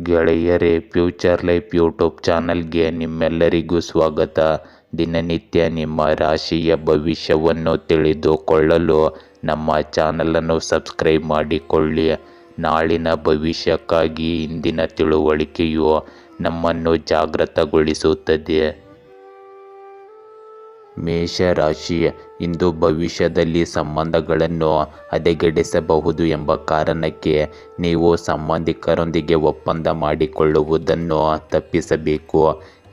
ಗೆಳೆಯರೇ, future life YouTube ಚಾನಲ್ಗೆ ನಿಮ್ಮೆಲ್ಲರಿಗೂ ಸ್ವಾಗತ. ದಿನನಿತ್ಯ ನಿಮ್ಮ ರಾಶಿಯ ಭವಿಷ್ಯವನ್ನು ತಿಳಿದುಕೊಳ್ಳಲು ನಮ್ಮ ಚಾನಲನ್ನು ಸಬ್ಸ್ಕ್ರೈಬ್ ಮಾಡಿಕೊಳ್ಳಿ. ನಾಳಿನ ಭವಿಷ್ಯಕ್ಕಾಗಿ ಇಂದಿನ ತಿಳುವಳಿಕೆಯು ನಮ್ಮನ್ನು ಜಾಗೃತಗೊಳಿಸುತ್ತದೆ. ಮೇಷರಾಶಿ, ಇಂದು ಭವಿಷ್ಯದಲ್ಲಿ ಸಂಬಂಧಗಳನ್ನು ಹದಗೆಡಿಸಬಹುದು ಎಂಬ ಕಾರಣಕ್ಕೆ ನೀವು ಸಂಬಂಧಿಕರೊಂದಿಗೆ ಒಪ್ಪಂದ ಮಾಡಿಕೊಳ್ಳುವುದನ್ನು ತಪ್ಪಿಸಬೇಕು.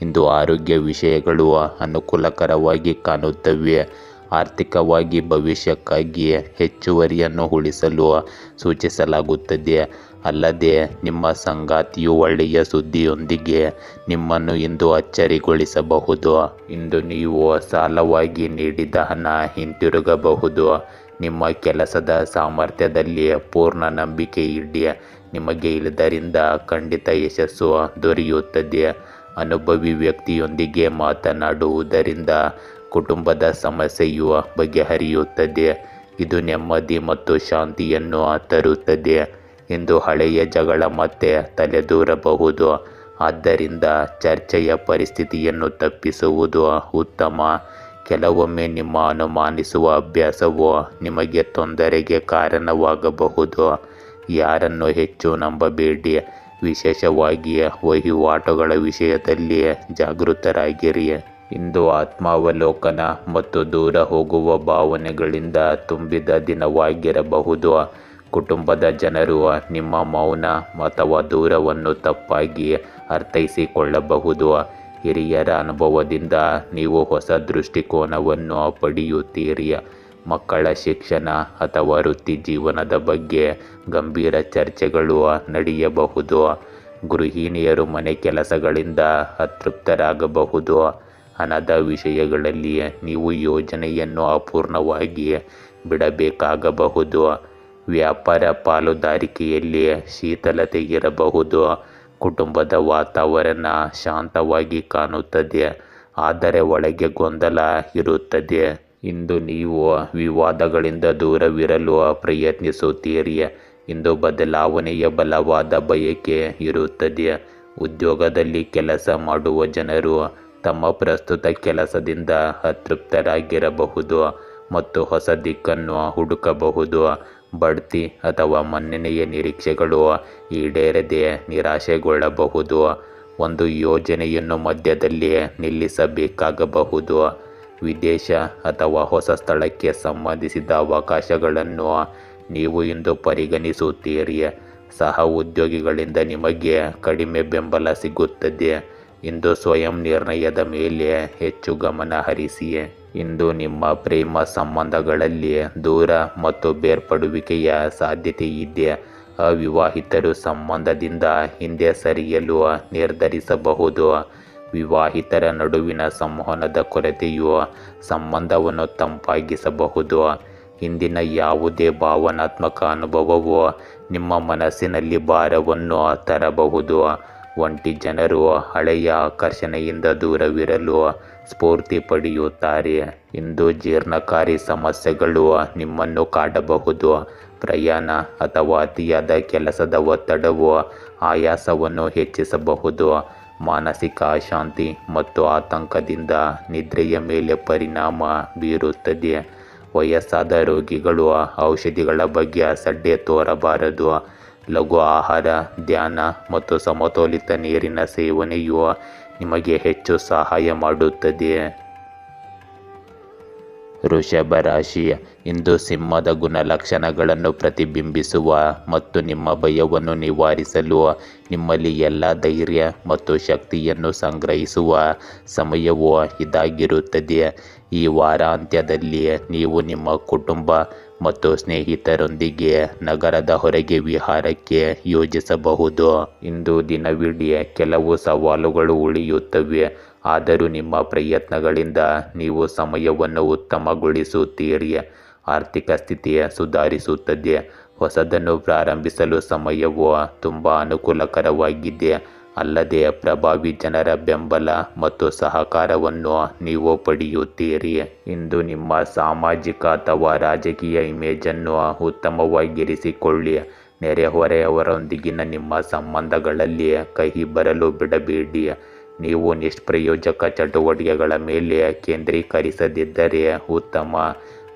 ಇಂದು ಆರೋಗ್ಯ ವಿಷಯಗಳು ಅನುಕೂಲಕರವಾಗಿ ಕಾಣುತ್ತವೆ. ಆರ್ಥಿಕವಾಗಿ ಭವಿಷ್ಯಕ್ಕಾಗಿ ಹೆಚ್ಚುವರಿಯನ್ನು ಉಳಿಸಲು ಸೂಚಿಸಲಾಗುತ್ತದೆ. ಅಲ್ಲದೆ ನಿಮ್ಮ ಸಂಗಾತಿಯು ಒಳ್ಳೆಯ ಸುದ್ದಿಯೊಂದಿಗೆ ನಿಮ್ಮನ್ನು ಇಂದು ಅಚ್ಚರಿಗೊಳಿಸಬಹುದು. ಇಂದು ನೀವು ಸಾಲವಾಗಿ ನೀಡಿದ ಹಣ ಹಿಂತಿರುಗಬಹುದು. ನಿಮ್ಮ ಕೆಲಸದ ಸಾಮರ್ಥ್ಯದಲ್ಲಿ ಪೂರ್ಣ ನಂಬಿಕೆ ಇಡಿ. ನಿಮಗೆ ಇದರಿಂದ ಖಂಡಿತ ಯಶಸ್ಸು ದೊರೆಯುತ್ತದೆ. ಅನುಭವಿ ವ್ಯಕ್ತಿಯೊಂದಿಗೆ ಮಾತನಾಡುವುದರಿಂದ ಕುಟುಂಬದ ಸಮಸ್ಯೆಯು ಬಗೆಹರಿಯುತ್ತದೆ. ಇದು ನೆಮ್ಮದಿ ಮತ್ತು ಶಾಂತಿಯನ್ನು ತರುತ್ತದೆ. ಇಂದು ಹಳೆಯ ಜಗಳ ಮತ್ತೆ ತಲೆದೂರಬಹುದು. ಆದ್ದರಿಂದ ಚರ್ಚೆಯ ಪರಿಸ್ಥಿತಿಯನ್ನು ತಪ್ಪಿಸುವುದು ಉತ್ತಮ. ಕೆಲವೊಮ್ಮೆ ನಿಮ್ಮ ಅನುಮಾನಿಸುವ ಅಭ್ಯಾಸವು ನಿಮಗೆ ತೊಂದರೆಗೆ ಕಾರಣವಾಗಬಹುದು. ಯಾರನ್ನು ಹೆಚ್ಚು ನಂಬಬೇಡಿ. ವಿಶೇಷವಾಗಿ ವಹಿವಾಟುಗಳ ವಿಷಯದಲ್ಲಿ ಜಾಗೃತರಾಗಿರಿ. ಇಂದು ಆತ್ಮಾವಲೋಕನ ಮತ್ತು ದೂರ ಹೋಗುವ ಭಾವನೆಗಳಿಂದ ತುಂಬಿದ ದಿನವಾಗಿರಬಹುದು. ಕುಟುಂಬದ ಜನರು ನಿಮ್ಮ ಮೌನ ಅಥವಾ ದೂರವನ್ನು ತಪ್ಪಾಗಿ ಅರ್ಥೈಸಿಕೊಳ್ಳಬಹುದು. ಹಿರಿಯರ ಅನುಭವದಿಂದ ನೀವು ಹೊಸ ದೃಷ್ಟಿಕೋನವನ್ನು ಪಡೆಯುತ್ತೀರಿ. ಮಕ್ಕಳ ಶಿಕ್ಷಣ ಅಥವಾ ವೃತ್ತಿ ಜೀವನದ ಬಗ್ಗೆ ಗಂಭೀರ ಚರ್ಚೆಗಳು ನಡೆಯಬಹುದು. ಗೃಹಿಣಿಯರು ಮನೆ ಕೆಲಸಗಳಿಂದ ಅತೃಪ್ತರಾಗಬಹುದು. ಹಣದ ವಿಷಯಗಳಲ್ಲಿ ನೀವು ಯೋಜನೆಯನ್ನು ಅಪೂರ್ಣವಾಗಿ ಬಿಡಬೇಕಾಗಬಹುದು. ವ್ಯಾಪಾರ ಪಾಲುದಾರಿಕೆಯಲ್ಲಿ ಶಿಥಿಲತೆ ಇರಬಹುದು. ಕುಟುಂಬದ ವಾತಾವರಣ ಶಾಂತವಾಗಿ ಕಾಣುತ್ತದೆ, ಆದರೆ ಒಳಗೆ ಗೊಂದಲ ಇರುತ್ತದೆ. ಇಂದು ನೀವು ವಿವಾದಗಳಿಂದ ದೂರವಿರಲು ಪ್ರಯತ್ನಿಸುತ್ತೀರಿ. ಇಂದು ಬದಲಾವಣೆಯ ಬಲವಾದ ಬಯಕೆ ಇರುತ್ತದೆ. ಉದ್ಯೋಗದಲ್ಲಿ ಕೆಲಸ ಮಾಡುವ ಜನರು ತಮ್ಮ ಪ್ರಸ್ತುತ ಕೆಲಸದಿಂದ ಅತೃಪ್ತರಾಗಿರಬಹುದು ಮತ್ತು ಹೊಸ ದಿಕ್ಕನ್ನು ಹುಡುಕಬಹುದು. ಬಡ್ತಿ ಅಥವಾ ಮನ್ನಣೆಯ ನಿರೀಕ್ಷೆಗಳು ಈಡೇರದೆ ನಿರಾಶೆಗೊಳ್ಳಬಹುದು. ಒಂದು ಯೋಜನೆಯನ್ನು ಮಧ್ಯದಲ್ಲಿ ನಿಲ್ಲಿಸಬೇಕಾಗಬಹುದು. ವಿದೇಶ ಅಥವಾ ಹೊಸ ಸ್ಥಳಕ್ಕೆ ಸಂಬಂಧಿಸಿದ ಅವಕಾಶಗಳನ್ನು ನೀವು ಇಂದು ಪರಿಗಣಿಸುತ್ತೀರಿ. ಸಹ ಉದ್ಯೋಗಿಗಳಿಂದ ನಿಮಗೆ ಕಡಿಮೆ ಬೆಂಬಲ ಸಿಗುತ್ತದೆ. ಇಂದು ಸ್ವಯಂ ನಿರ್ಣಯದ ಮೇಲೆ ಹೆಚ್ಚು ಗಮನ ಹರಿಸಿ. ಇಂದು ನಿಮ್ಮ ಪ್ರೇಮ ಸಂಬಂಧಗಳಲ್ಲಿ ದೂರ ಮತ್ತು ಬೇರ್ಪಡುವಿಕೆಯ ಸಾಧ್ಯತೆ ಇದೆ. ಅವಿವಾಹಿತರು ಸಂಬಂಧದಿಂದ ಹಿಂದೆ ಸರಿಯಲು ನಿರ್ಧರಿಸಬಹುದು. ವಿವಾಹಿತರ ನಡುವಿನ ಸಂವಹನದ ಕೊರತೆಯು ಸಂಬಂಧವನ್ನು ತಂಪಾಗಿಸಬಹುದು. ಹಿಂದಿನ ಯಾವುದೇ ಭಾವನಾತ್ಮಕ ಅನುಭವವು ನಿಮ್ಮ ಮನಸ್ಸಿನಲ್ಲಿ ಭಾರವನ್ನು ತರಬಹುದು. ಒಂಟಿ ಜನರು ಹಳೆಯ ಆಕರ್ಷಣೆಯಿಂದ ದೂರವಿರಲು ಸ್ಫೂರ್ತಿ ಪಡೆಯುತ್ತಾರೆ. ಇಂದು ಜೀರ್ಣಕಾರಿ ಸಮಸ್ಯೆಗಳು ನಿಮ್ಮನ್ನು ಕಾಡಬಹುದು. ಪ್ರಯಾಣ ಅಥವಾ ಅತಿಯಾದ ಕೆಲಸದ ಒತ್ತಡವು ಆಯಾಸವನ್ನು ಹೆಚ್ಚಿಸಬಹುದು. ಮಾನಸಿಕ ಅಶಾಂತಿ ಮತ್ತು ಆತಂಕದಿಂದ ನಿದ್ರೆಯ ಮೇಲೆ ಪರಿಣಾಮ ಬೀರುತ್ತದೆ. ವಯಸ್ಸಾದ ರೋಗಿಗಳು ಔಷಧಿಗಳ ಬಗ್ಗೆ ಅಸಡ್ಡೆ ತೋರಬಾರದು. ಲಘು ಆಹಾರ, ಧ್ಯಾನ ಮತ್ತು ಸಮತೋಲಿತ ನೀರಿನ ಸೇವನೆಯು ನಿಮಗೆ ಹೆಚ್ಚು ಸಹಾಯ ಮಾಡುತ್ತದೆ. ವೃಷಭ ರಾಶಿ, ಇಂದು ಸಿಂಹದ ಗುಣಲಕ್ಷಣಗಳನ್ನು ಪ್ರತಿಬಿಂಬಿಸುವ ಮತ್ತು ನಿಮ್ಮ ಭಯವನ್ನು ನಿವಾರಿಸಲು ನಿಮ್ಮಲ್ಲಿ ಎಲ್ಲ ಧೈರ್ಯ ಮತ್ತು ಶಕ್ತಿಯನ್ನು ಸಂಗ್ರಹಿಸುವ ಸಮಯವು ಇದಾಗಿರುತ್ತದೆ. ಈ ವಾರಾಂತ್ಯದಲ್ಲಿ ನೀವು ನಿಮ್ಮ ಕುಟುಂಬ ಮತ್ತು ಸ್ನೇಹಿತರೊಂದಿಗೆ ನಗರದ ಹೊರಗೆ ವಿಹಾರಕ್ಕೆ ಯೋಜಿಸಬಹುದು. ಇಂದು ದಿನವಿಡೀ ಕೆಲವು ಸವಾಲುಗಳು ಉಳಿಯುತ್ತವೆ, ಆದರೂ ನಿಮ್ಮ ಪ್ರಯತ್ನಗಳಿಂದ ನೀವು ಸಮಯವನ್ನು ಉತ್ತಮಗೊಳಿಸುತ್ತೀರಿ. ಆರ್ಥಿಕ ಸ್ಥಿತಿ ಸುಧಾರಿಸುತ್ತದೆ. ಹೊಸದನ್ನು ಪ್ರಾರಂಭಿಸಲು ಸಮಯವು ತುಂಬ ಅನುಕೂಲಕರವಾಗಿದೆ. ಅಲ್ಲದೆ ಪ್ರಭಾವಿ ಜನರ ಬೆಂಬಲ ಮತ್ತು ಸಹಕಾರವನ್ನು ನೀವು ಪಡೆಯುತ್ತೀರಿ. ಇಂದು ನಿಮ್ಮ ಸಾಮಾಜಿಕ ಅಥವಾ ರಾಜಕೀಯ ಇಮೇಜನ್ನು ಉತ್ತಮವಾಗಿರಿಸಿಕೊಳ್ಳಿ. ನೆರೆಹೊರೆಯವರೊಂದಿಗಿನ ನಿಮ್ಮ ಸಂಬಂಧಗಳಲ್ಲಿ ಕಹಿ ಬರಲು ಬಿಡಬೇಡಿ. ನೀವು ನಿಷ್ಪ್ರಯೋಜಕ ಚಟುವಟಿಕೆಗಳ ಮೇಲೆ ಕೇಂದ್ರೀಕರಿಸದಿದ್ದರೆ ಉತ್ತಮ.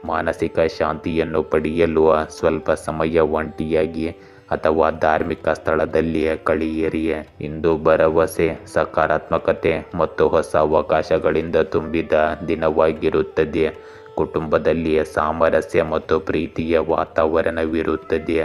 ಮಾನಸಿಕ ಶಾಂತಿಯನ್ನು ಪಡೆಯಲು ಸ್ವಲ್ಪ ಸಮಯ ಒಂಟಿಯಾಗಿ ಅಥವಾ ಧಾರ್ಮಿಕ ಸ್ಥಳದಲ್ಲಿ ಕಳೆಯಿರಿ. ಇಂದು ಭರವಸೆ, ಸಕಾರಾತ್ಮಕತೆ ಮತ್ತು ಹೊಸ ಅವಕಾಶಗಳಿಂದ ತುಂಬಿದ ದಿನವಾಗಿರುತ್ತದೆ. ಕುಟುಂಬದಲ್ಲಿ ಸಾಮರಸ್ಯ ಮತ್ತು ಪ್ರೀತಿಯ ವಾತಾವರಣವಿರುತ್ತದೆ.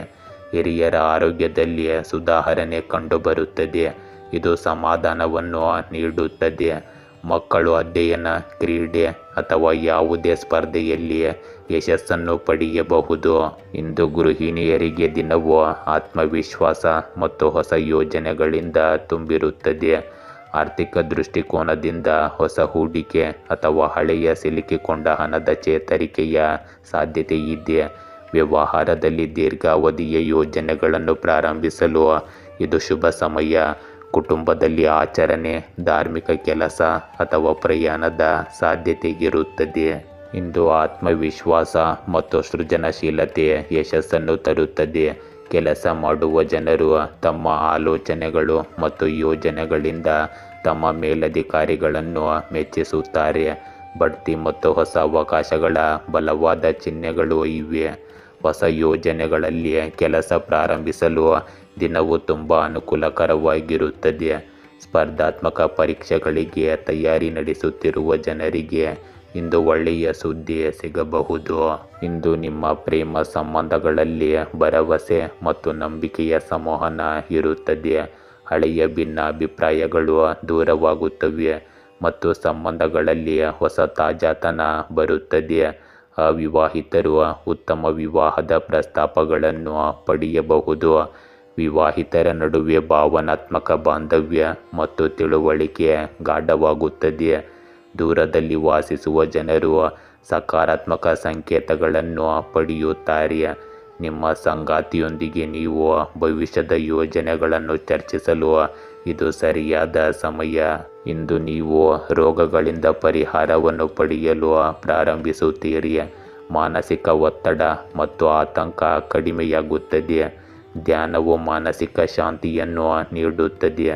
ಹಿರಿಯರ ಆರೋಗ್ಯದಲ್ಲಿ ಸುಧಾರಣೆ ಕಂಡುಬರುತ್ತದೆ, ಇದು ಸಮಾಧಾನವನ್ನು ನೀಡುತ್ತದೆ. ಮಕ್ಕಳು ಅಧ್ಯಯನ, ಕ್ರೀಡೆ ಅಥವಾ ಯಾವುದೇ ಸ್ಪರ್ಧೆಯಲ್ಲಿ ಯಶಸ್ಸನ್ನು ಪಡೆಯಬಹುದು. ಇಂದು ಗೃಹಿಣಿಯರಿಗೆ ದಿನವು ಆತ್ಮವಿಶ್ವಾಸ ಮತ್ತು ಹೊಸ ಯೋಜನೆಗಳಿಂದ ತುಂಬಿರುತ್ತದೆ. ಆರ್ಥಿಕ ದೃಷ್ಟಿಕೋನದಿಂದ ಹೊಸ ಹೂಡಿಕೆ ಅಥವಾ ಹಳೆಯ ಸಿಲುಕಿಕೊಂಡ ಹಣದ ಚೇತರಿಕೆಯ ಸಾಧ್ಯತೆ ಇದೆ. ವ್ಯವಹಾರದಲ್ಲಿ ದೀರ್ಘಾವಧಿಯ ಯೋಜನೆಗಳನ್ನು ಪ್ರಾರಂಭಿಸಲು ಇದು ಶುಭ ಸಮಯ. ಕುಟುಂಬದಲ್ಲಿ ಆಚರಣೆ, ಧಾರ್ಮಿಕ ಕೆಲಸ ಅಥವಾ ಪ್ರಯಾಣದ ಸಾಧ್ಯತೆಯಿರುತ್ತದೆ. ಇಂದು ಆತ್ಮವಿಶ್ವಾಸ ಮತ್ತು ಸೃಜನಶೀಲತೆ ಯಶಸ್ಸನ್ನು ತರುತ್ತದೆ. ಕೆಲಸ ಮಾಡುವ ಜನರು ತಮ್ಮ ಆಲೋಚನೆಗಳು ಮತ್ತು ಯೋಜನೆಗಳಿಂದ ತಮ್ಮ ಮೇಲಧಿಕಾರಿಗಳನ್ನು ಮೆಚ್ಚಿಸುತ್ತಾರೆ. ಬಡ್ತಿ ಮತ್ತು ಹೊಸ ಅವಕಾಶಗಳ ಬಲವಾದ ಚಿಹ್ನೆಗಳು ಇವೆ. ಹೊಸ ಯೋಜನೆಗಳಲ್ಲಿ ಕೆಲಸ ಪ್ರಾರಂಭಿಸಲು ದಿನವು ತುಂಬ ಅನುಕೂಲಕರವಾಗಿರುತ್ತದೆ. ಸ್ಪರ್ಧಾತ್ಮಕ ಪರೀಕ್ಷೆಗಳಿಗೆ ತಯಾರಿ ನಡೆಸುತ್ತಿರುವ ಜನರಿಗೆ ಇಂದು ಒಳ್ಳೆಯ ಸುದ್ದಿ ಸಿಗಬಹುದು. ಇಂದು ನಿಮ್ಮ ಪ್ರೇಮ ಸಂಬಂಧಗಳಲ್ಲಿ ಭರವಸೆ ಮತ್ತು ನಂಬಿಕೆಯ ಸಂವಹನ ಇರುತ್ತದೆ. ಹಳೆಯ ಭಿನ್ನಾಭಿಪ್ರಾಯಗಳು ದೂರವಾಗುತ್ತವೆ ಮತ್ತು ಸಂಬಂಧಗಳಲ್ಲಿ ಹೊಸ ತಾಜಾತನ ಬರುತ್ತದೆ. ಅವಿವಾಹಿತರು ಉತ್ತಮ ವಿವಾಹದ ಪ್ರಸ್ತಾಪಗಳನ್ನು ಪಡೆಯಬಹುದು. ವಿವಾಹಿತರ ನಡುವೆ ಭಾವನಾತ್ಮಕ ಬಾಂಧವ್ಯ ಮತ್ತು ತಿಳುವಳಿಕೆ ಗಾಢವಾಗುತ್ತದೆ. ದೂರದಲ್ಲಿ ವಾಸಿಸುವ ಜನರು ಸಕಾರಾತ್ಮಕ ಸಂಕೇತಗಳನ್ನು ಪಡೆಯುತ್ತಾರೆ. ನಿಮ್ಮ ಸಂಗಾತಿಯೊಂದಿಗೆ ನೀವು ಭವಿಷ್ಯದ ಯೋಜನೆಗಳನ್ನು ಚರ್ಚಿಸಲು ಇದು ಸರಿಯಾದ ಸಮಯ. ಇಂದು ನೀವು ರೋಗಗಳಿಂದ ಪರಿಹಾರವನ್ನು ಪಡೆಯಲು ಪ್ರಾರಂಭಿಸುತ್ತೀರಿ. ಮಾನಸಿಕ ಒತ್ತಡ ಮತ್ತು ಆತಂಕ ಕಡಿಮೆಯಾಗುತ್ತದೆ. ಧ್ಯಾನವು ಮಾನಸಿಕ ಶಾಂತಿಯನ್ನು ನೀಡುತ್ತದೆ.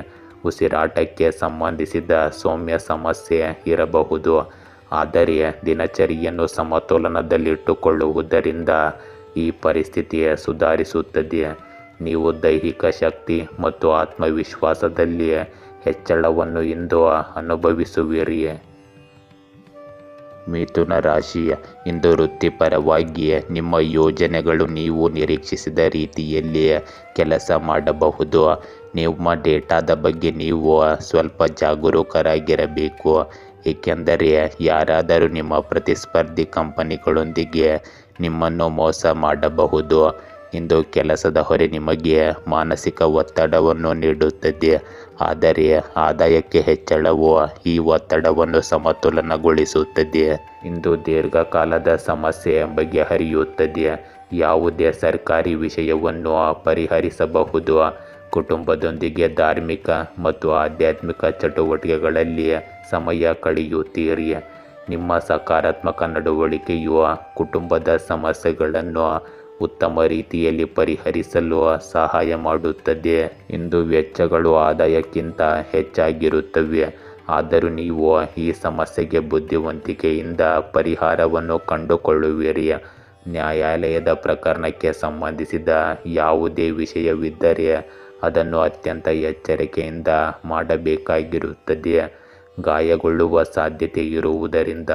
ಉಸಿರಾಟಕ್ಕೆ ಸಂಬಂಧಿಸಿದ ಸೌಮ್ಯ ಸಮಸ್ಯೆ ಇರಬಹುದು, ಆದರೆ ದಿನಚರಿಯನ್ನು ಸಮತೋಲನದಲ್ಲಿಟ್ಟುಕೊಳ್ಳುವುದರಿಂದ ಈ ಪರಿಸ್ಥಿತಿ ಸುಧಾರಿಸುತ್ತದೆ. ನೀವು ದೈಹಿಕ ಶಕ್ತಿ ಮತ್ತು ಆತ್ಮವಿಶ್ವಾಸದಲ್ಲಿ ಹೆಚ್ಚಳವನ್ನು ಇಂದು ಅನುಭವಿಸುವಿರಿ. ಮಿಥುನ ರಾಶಿ, ಇಂದು ವೃತ್ತಿಪರವಾಗಿ ನಿಮ್ಮ ಯೋಜನೆಗಳು ನೀವು ನಿರೀಕ್ಷಿಸಿದ ರೀತಿಯಲ್ಲಿ ಕೆಲಸ ಮಾಡಬಹುದು. ನಿಮ್ಮ ಡೇಟಾದ ಬಗ್ಗೆ ನೀವು ಸ್ವಲ್ಪ ಜಾಗರೂಕರಾಗಿರಬೇಕು, ಏಕೆಂದರೆ ಯಾರಾದರೂ ನಿಮ್ಮ ಪ್ರತಿಸ್ಪರ್ಧಿ ಕಂಪನಿಗಳೊಂದಿಗೆ ನಿಮ್ಮನ್ನು ಮೋಸ ಮಾಡಬಹುದು. ಇಂದು ಕೆಲಸದ ಹೊರೆ ನಿಮಗೆ ಮಾನಸಿಕ ಒತ್ತಡವನ್ನು ನೀಡುತ್ತದೆ, ಆದರೆ ಆದಾಯಕ್ಕೆ ಹೆಚ್ಚಳವು ಈ ಒತ್ತಡವನ್ನು ಸಮತೋಲನಗೊಳಿಸುತ್ತದೆ. ಇಂದು ದೀರ್ಘಕಾಲದ ಸಮಸ್ಯೆ ಬಗೆಹರಿಯುತ್ತದೆ. ಯಾವುದೇ ಸರ್ಕಾರಿ ವಿಷಯವನ್ನು ಪರಿಹರಿಸಬಹುದು. ಕುಟುಂಬದೊಂದಿಗೆ ಧಾರ್ಮಿಕ ಮತ್ತು ಆಧ್ಯಾತ್ಮಿಕ ಚಟುವಟಿಕೆಗಳಲ್ಲಿ ಸಮಯ ಕಳೆಯುತ್ತೀರಿ. ನಿಮ್ಮ ಸಕಾರಾತ್ಮಕ ನಡವಳಿಕೆಯು ಕುಟುಂಬದ ಸಮಸ್ಯೆಗಳನ್ನು ಉತ್ತಮ ರೀತಿಯಲ್ಲಿ ಪರಿಹರಿಸಲು ಸಹಾಯ ಮಾಡುತ್ತದೆ. ಇಂದು ವೆಚ್ಚಗಳು ಆದಾಯಕ್ಕಿಂತ ಹೆಚ್ಚಾಗಿರುತ್ತವೆ, ಆದರೂ ನೀವು ಈ ಸಮಸ್ಯೆಗೆ ಬುದ್ಧಿವಂತಿಕೆಯಿಂದ ಪರಿಹಾರವನ್ನು ಕಂಡುಕೊಳ್ಳುವಿರಿ. ನ್ಯಾಯಾಲಯದ ಪ್ರಕರಣಕ್ಕೆ ಸಂಬಂಧಿಸಿದ ಯಾವುದೇ ವಿಷಯವಿದ್ದರೆ ಅದನ್ನು ಅತ್ಯಂತ ಎಚ್ಚರಿಕೆಯಿಂದ ಮಾಡಬೇಕಾಗಿರುತ್ತದೆ. ಗಾಯಗೊಳ್ಳುವ ಸಾಧ್ಯತೆ ಇರುವುದರಿಂದ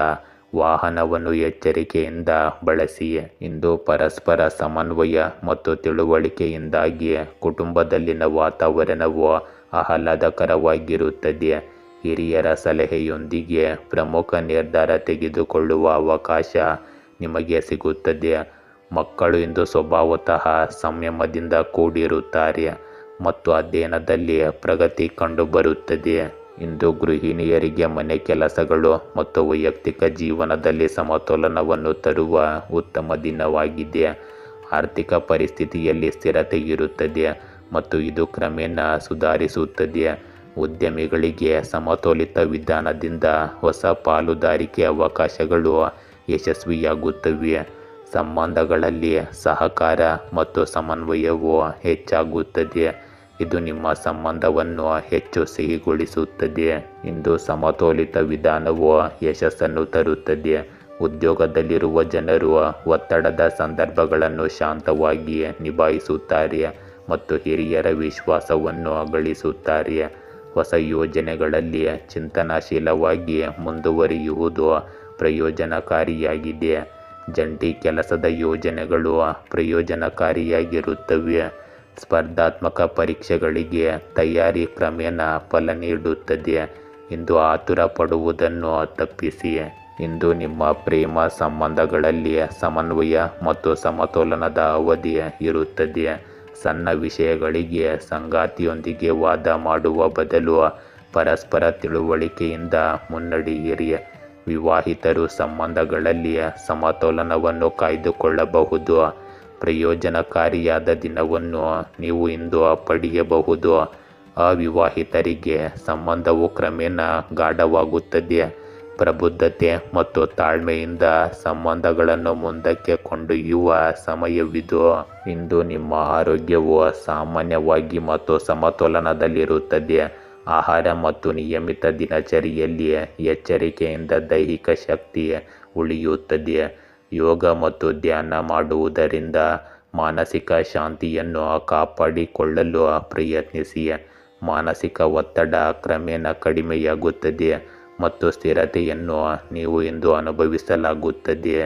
ವಾಹನವನ್ನು ಎಚ್ಚರಿಕೆಯಿಂದ ಬಳಸಿ. ಇಂದು ಪರಸ್ಪರ ಸಮನ್ವಯ ಮತ್ತು ತಿಳುವಳಿಕೆಯಿಂದಾಗಿ ಕುಟುಂಬದಲ್ಲಿನ ವಾತಾವರಣವು ಆಹ್ಲಾದಕರವಾಗಿರುತ್ತದೆ. ಹಿರಿಯರ ಸಲಹೆಯೊಂದಿಗೆ ಪ್ರಮುಖ ನಿರ್ಧಾರ ತೆಗೆದುಕೊಳ್ಳುವ ಅವಕಾಶ ನಿಮಗೆ ಸಿಗುತ್ತದೆ. ಮಕ್ಕಳು ಇಂದು ಸ್ವಭಾವತಃ ಸಂಯಮದಿಂದ ಕೂಡಿರುತ್ತಾರೆ ಮತ್ತು ಅಧ್ಯಯನದಲ್ಲಿ ಪ್ರಗತಿ ಕಂಡುಬರುತ್ತದೆ. ಇಂದು ಗೃಹಿಣಿಯರಿಗೆ ಮನೆ ಕೆಲಸಗಳು ಮತ್ತು ವೈಯಕ್ತಿಕ ಜೀವನದಲ್ಲಿ ಸಮತೋಲನವನ್ನು ತರುವ ಉತ್ತಮ ದಿನವಾಗಿದೆ. ಆರ್ಥಿಕ ಪರಿಸ್ಥಿತಿಯಲ್ಲಿ ಸ್ಥಿರತೆ ಇರುತ್ತದೆ ಮತ್ತು ಇದು ಕ್ರಮೇಣ ಸುಧಾರಿಸುತ್ತದೆ. ಉದ್ಯಮಿಗಳಿಗೆ ಸಮತೋಲಿತ ವಿಧಾನದಿಂದ ಹೊಸ ಪಾಲುದಾರಿಕೆ ಅವಕಾಶಗಳು ಯಶಸ್ವಿಯಾಗುತ್ತವೆ. ಸಂಬಂಧಗಳಲ್ಲಿ ಸಹಕಾರ ಮತ್ತು ಸಮನ್ವಯವು ಹೆಚ್ಚಾಗುತ್ತದೆ. ಇದು ನಿಮ್ಮ ಸಂಬಂಧವನ್ನು ಹೆಚ್ಚು ಸಿಹಿಗೊಳಿಸುತ್ತದೆ. ಇಂದು ಸಮತೋಲಿತ ವಿಧಾನವು ಯಶಸ್ಸನ್ನು ತರುತ್ತದೆ. ಉದ್ಯೋಗದಲ್ಲಿರುವ ಜನರು ಒತ್ತಡದ ಸಂದರ್ಭಗಳನ್ನು ಶಾಂತವಾಗಿ ನಿಭಾಯಿಸುತ್ತಾರೆ ಮತ್ತು ಹಿರಿಯರ ವಿಶ್ವಾಸವನ್ನು ಗಳಿಸುತ್ತಾರೆ. ಹೊಸ ಯೋಜನೆಗಳಲ್ಲಿ ಚಿಂತನಶೀಲವಾಗಿ ಮುಂದುವರಿಯುವುದು ಪ್ರಯೋಜನಕಾರಿಯಾಗಿದೆ. ಜಂಟಿ ಕೆಲಸದ ಯೋಜನೆಗಳು ಪ್ರಯೋಜನಕಾರಿಯಾಗಿರುತ್ತವೆ. ಸ್ಪರ್ಧಾತ್ಮಕ ಪರೀಕ್ಷೆಗಳಿಗೆ ತಯಾರಿ ಕ್ರಮೇಣ ಫಲ ನೀಡುತ್ತದೆ. ಇಂದು ಆತುರ ಪಡುವುದನ್ನು ತಪ್ಪಿಸಿ. ಇಂದು ನಿಮ್ಮ ಪ್ರೇಮ ಸಂಬಂಧಗಳಲ್ಲಿ ಸಮನ್ವಯ ಮತ್ತು ಸಮತೋಲನದ ಅವಧಿ ಇರುತ್ತದೆ. ಸಣ್ಣ ವಿಷಯಗಳಿಗೆ ಸಂಗಾತಿಯೊಂದಿಗೆ ವಾದ ಮಾಡುವ ಬದಲು ಪರಸ್ಪರ ತಿಳುವಳಿಕೆಯಿಂದ ಮುನ್ನಡೆಯಿರಿ. ವಿವಾಹಿತರು ಸಂಬಂಧಗಳಲ್ಲಿ ಸಮತೋಲನವನ್ನು ಕಾಯ್ದುಕೊಳ್ಳಬಹುದು. ಪ್ರಯೋಜನಕಾರಿಯಾದ ದಿನವನ್ನು ನೀವು ಇಂದು ಪಡೆಯಬಹುದು. ಅವಿವಾಹಿತರಿಗೆ ಸಂಬಂಧವು ಕ್ರಮೇಣ ಗಾಢವಾಗುತ್ತದೆ. ಪ್ರಬುದ್ಧತೆ ಮತ್ತು ತಾಳ್ಮೆಯಿಂದ ಸಂಬಂಧಗಳನ್ನು ಮುಂದಕ್ಕೆ ಕೊಂಡೊಯ್ಯುವ ಸಮಯವಿದು. ಇಂದು ನಿಮ್ಮ ಆರೋಗ್ಯವು ಸಾಮಾನ್ಯವಾಗಿ ಮತ್ತು ಸಮತೋಲನದಲ್ಲಿರುತ್ತದೆ. ಆಹಾರ ಮತ್ತು ನಿಯಮಿತ ದಿನಚರಿಯಲ್ಲಿ ಎಚ್ಚರಿಕೆಯಿಂದ ದೈಹಿಕ ಶಕ್ತಿ ಉಳಿಯುತ್ತದೆ. ಯೋಗ ಮತ್ತು ಧ್ಯಾನ ಮಾಡುವುದರಿಂದ ಮಾನಸಿಕ ಶಾಂತಿಯನ್ನು ಕಾಪಾಡಿಕೊಳ್ಳಲು ಪ್ರಯತ್ನಿಸಿ. ಮಾನಸಿಕ ಒತ್ತಡ ಕ್ರಮೇಣ ಕಡಿಮೆಯಾಗುತ್ತದೆ ಮತ್ತು ಸ್ಥಿರತೆಯನ್ನು ನೀವು ಇಂದು ಅನುಭವಿಸಲಾಗುತ್ತದೆ.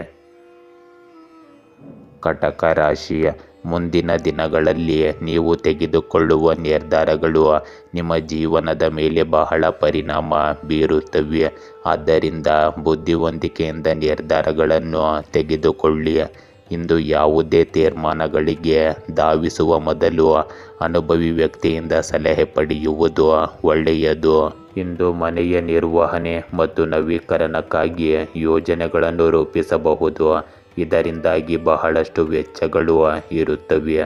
ಕಟಕ ರಾಶಿ, ಮುಂದಿನ ದಿನಗಳಲ್ಲಿ ನೀವು ತೆಗೆದುಕೊಳ್ಳುವ ನಿರ್ಧಾರಗಳು ನಿಮ್ಮ ಜೀವನದ ಮೇಲೆ ಬಹಳ ಪರಿಣಾಮ ಬೀರುತ್ತವೆ. ಆದ್ದರಿಂದ ಬುದ್ಧಿವಂತಿಕೆಯಿಂದ ನಿರ್ಧಾರಗಳನ್ನು ತೆಗೆದುಕೊಳ್ಳಿ. ಇಂದು ಯಾವುದೇ ತೀರ್ಮಾನಗಳಿಗೆ ಧಾವಿಸುವ ಮೊದಲು ಅನುಭವಿ ವ್ಯಕ್ತಿಯಿಂದ ಸಲಹೆ ಪಡೆಯುವುದು ಒಳ್ಳೆಯದು. ಇಂದು ಮನೆಯ ನಿರ್ವಹಣೆ ಮತ್ತು ನವೀಕರಣಕ್ಕಾಗಿ ಯೋಜನೆಗಳನ್ನು ರೂಪಿಸಬಹುದು. ಇದರಿಂದಾಗಿ ಬಹಳಷ್ಟು ವೆಚ್ಚಗಳು ಇರುತ್ತವೆ,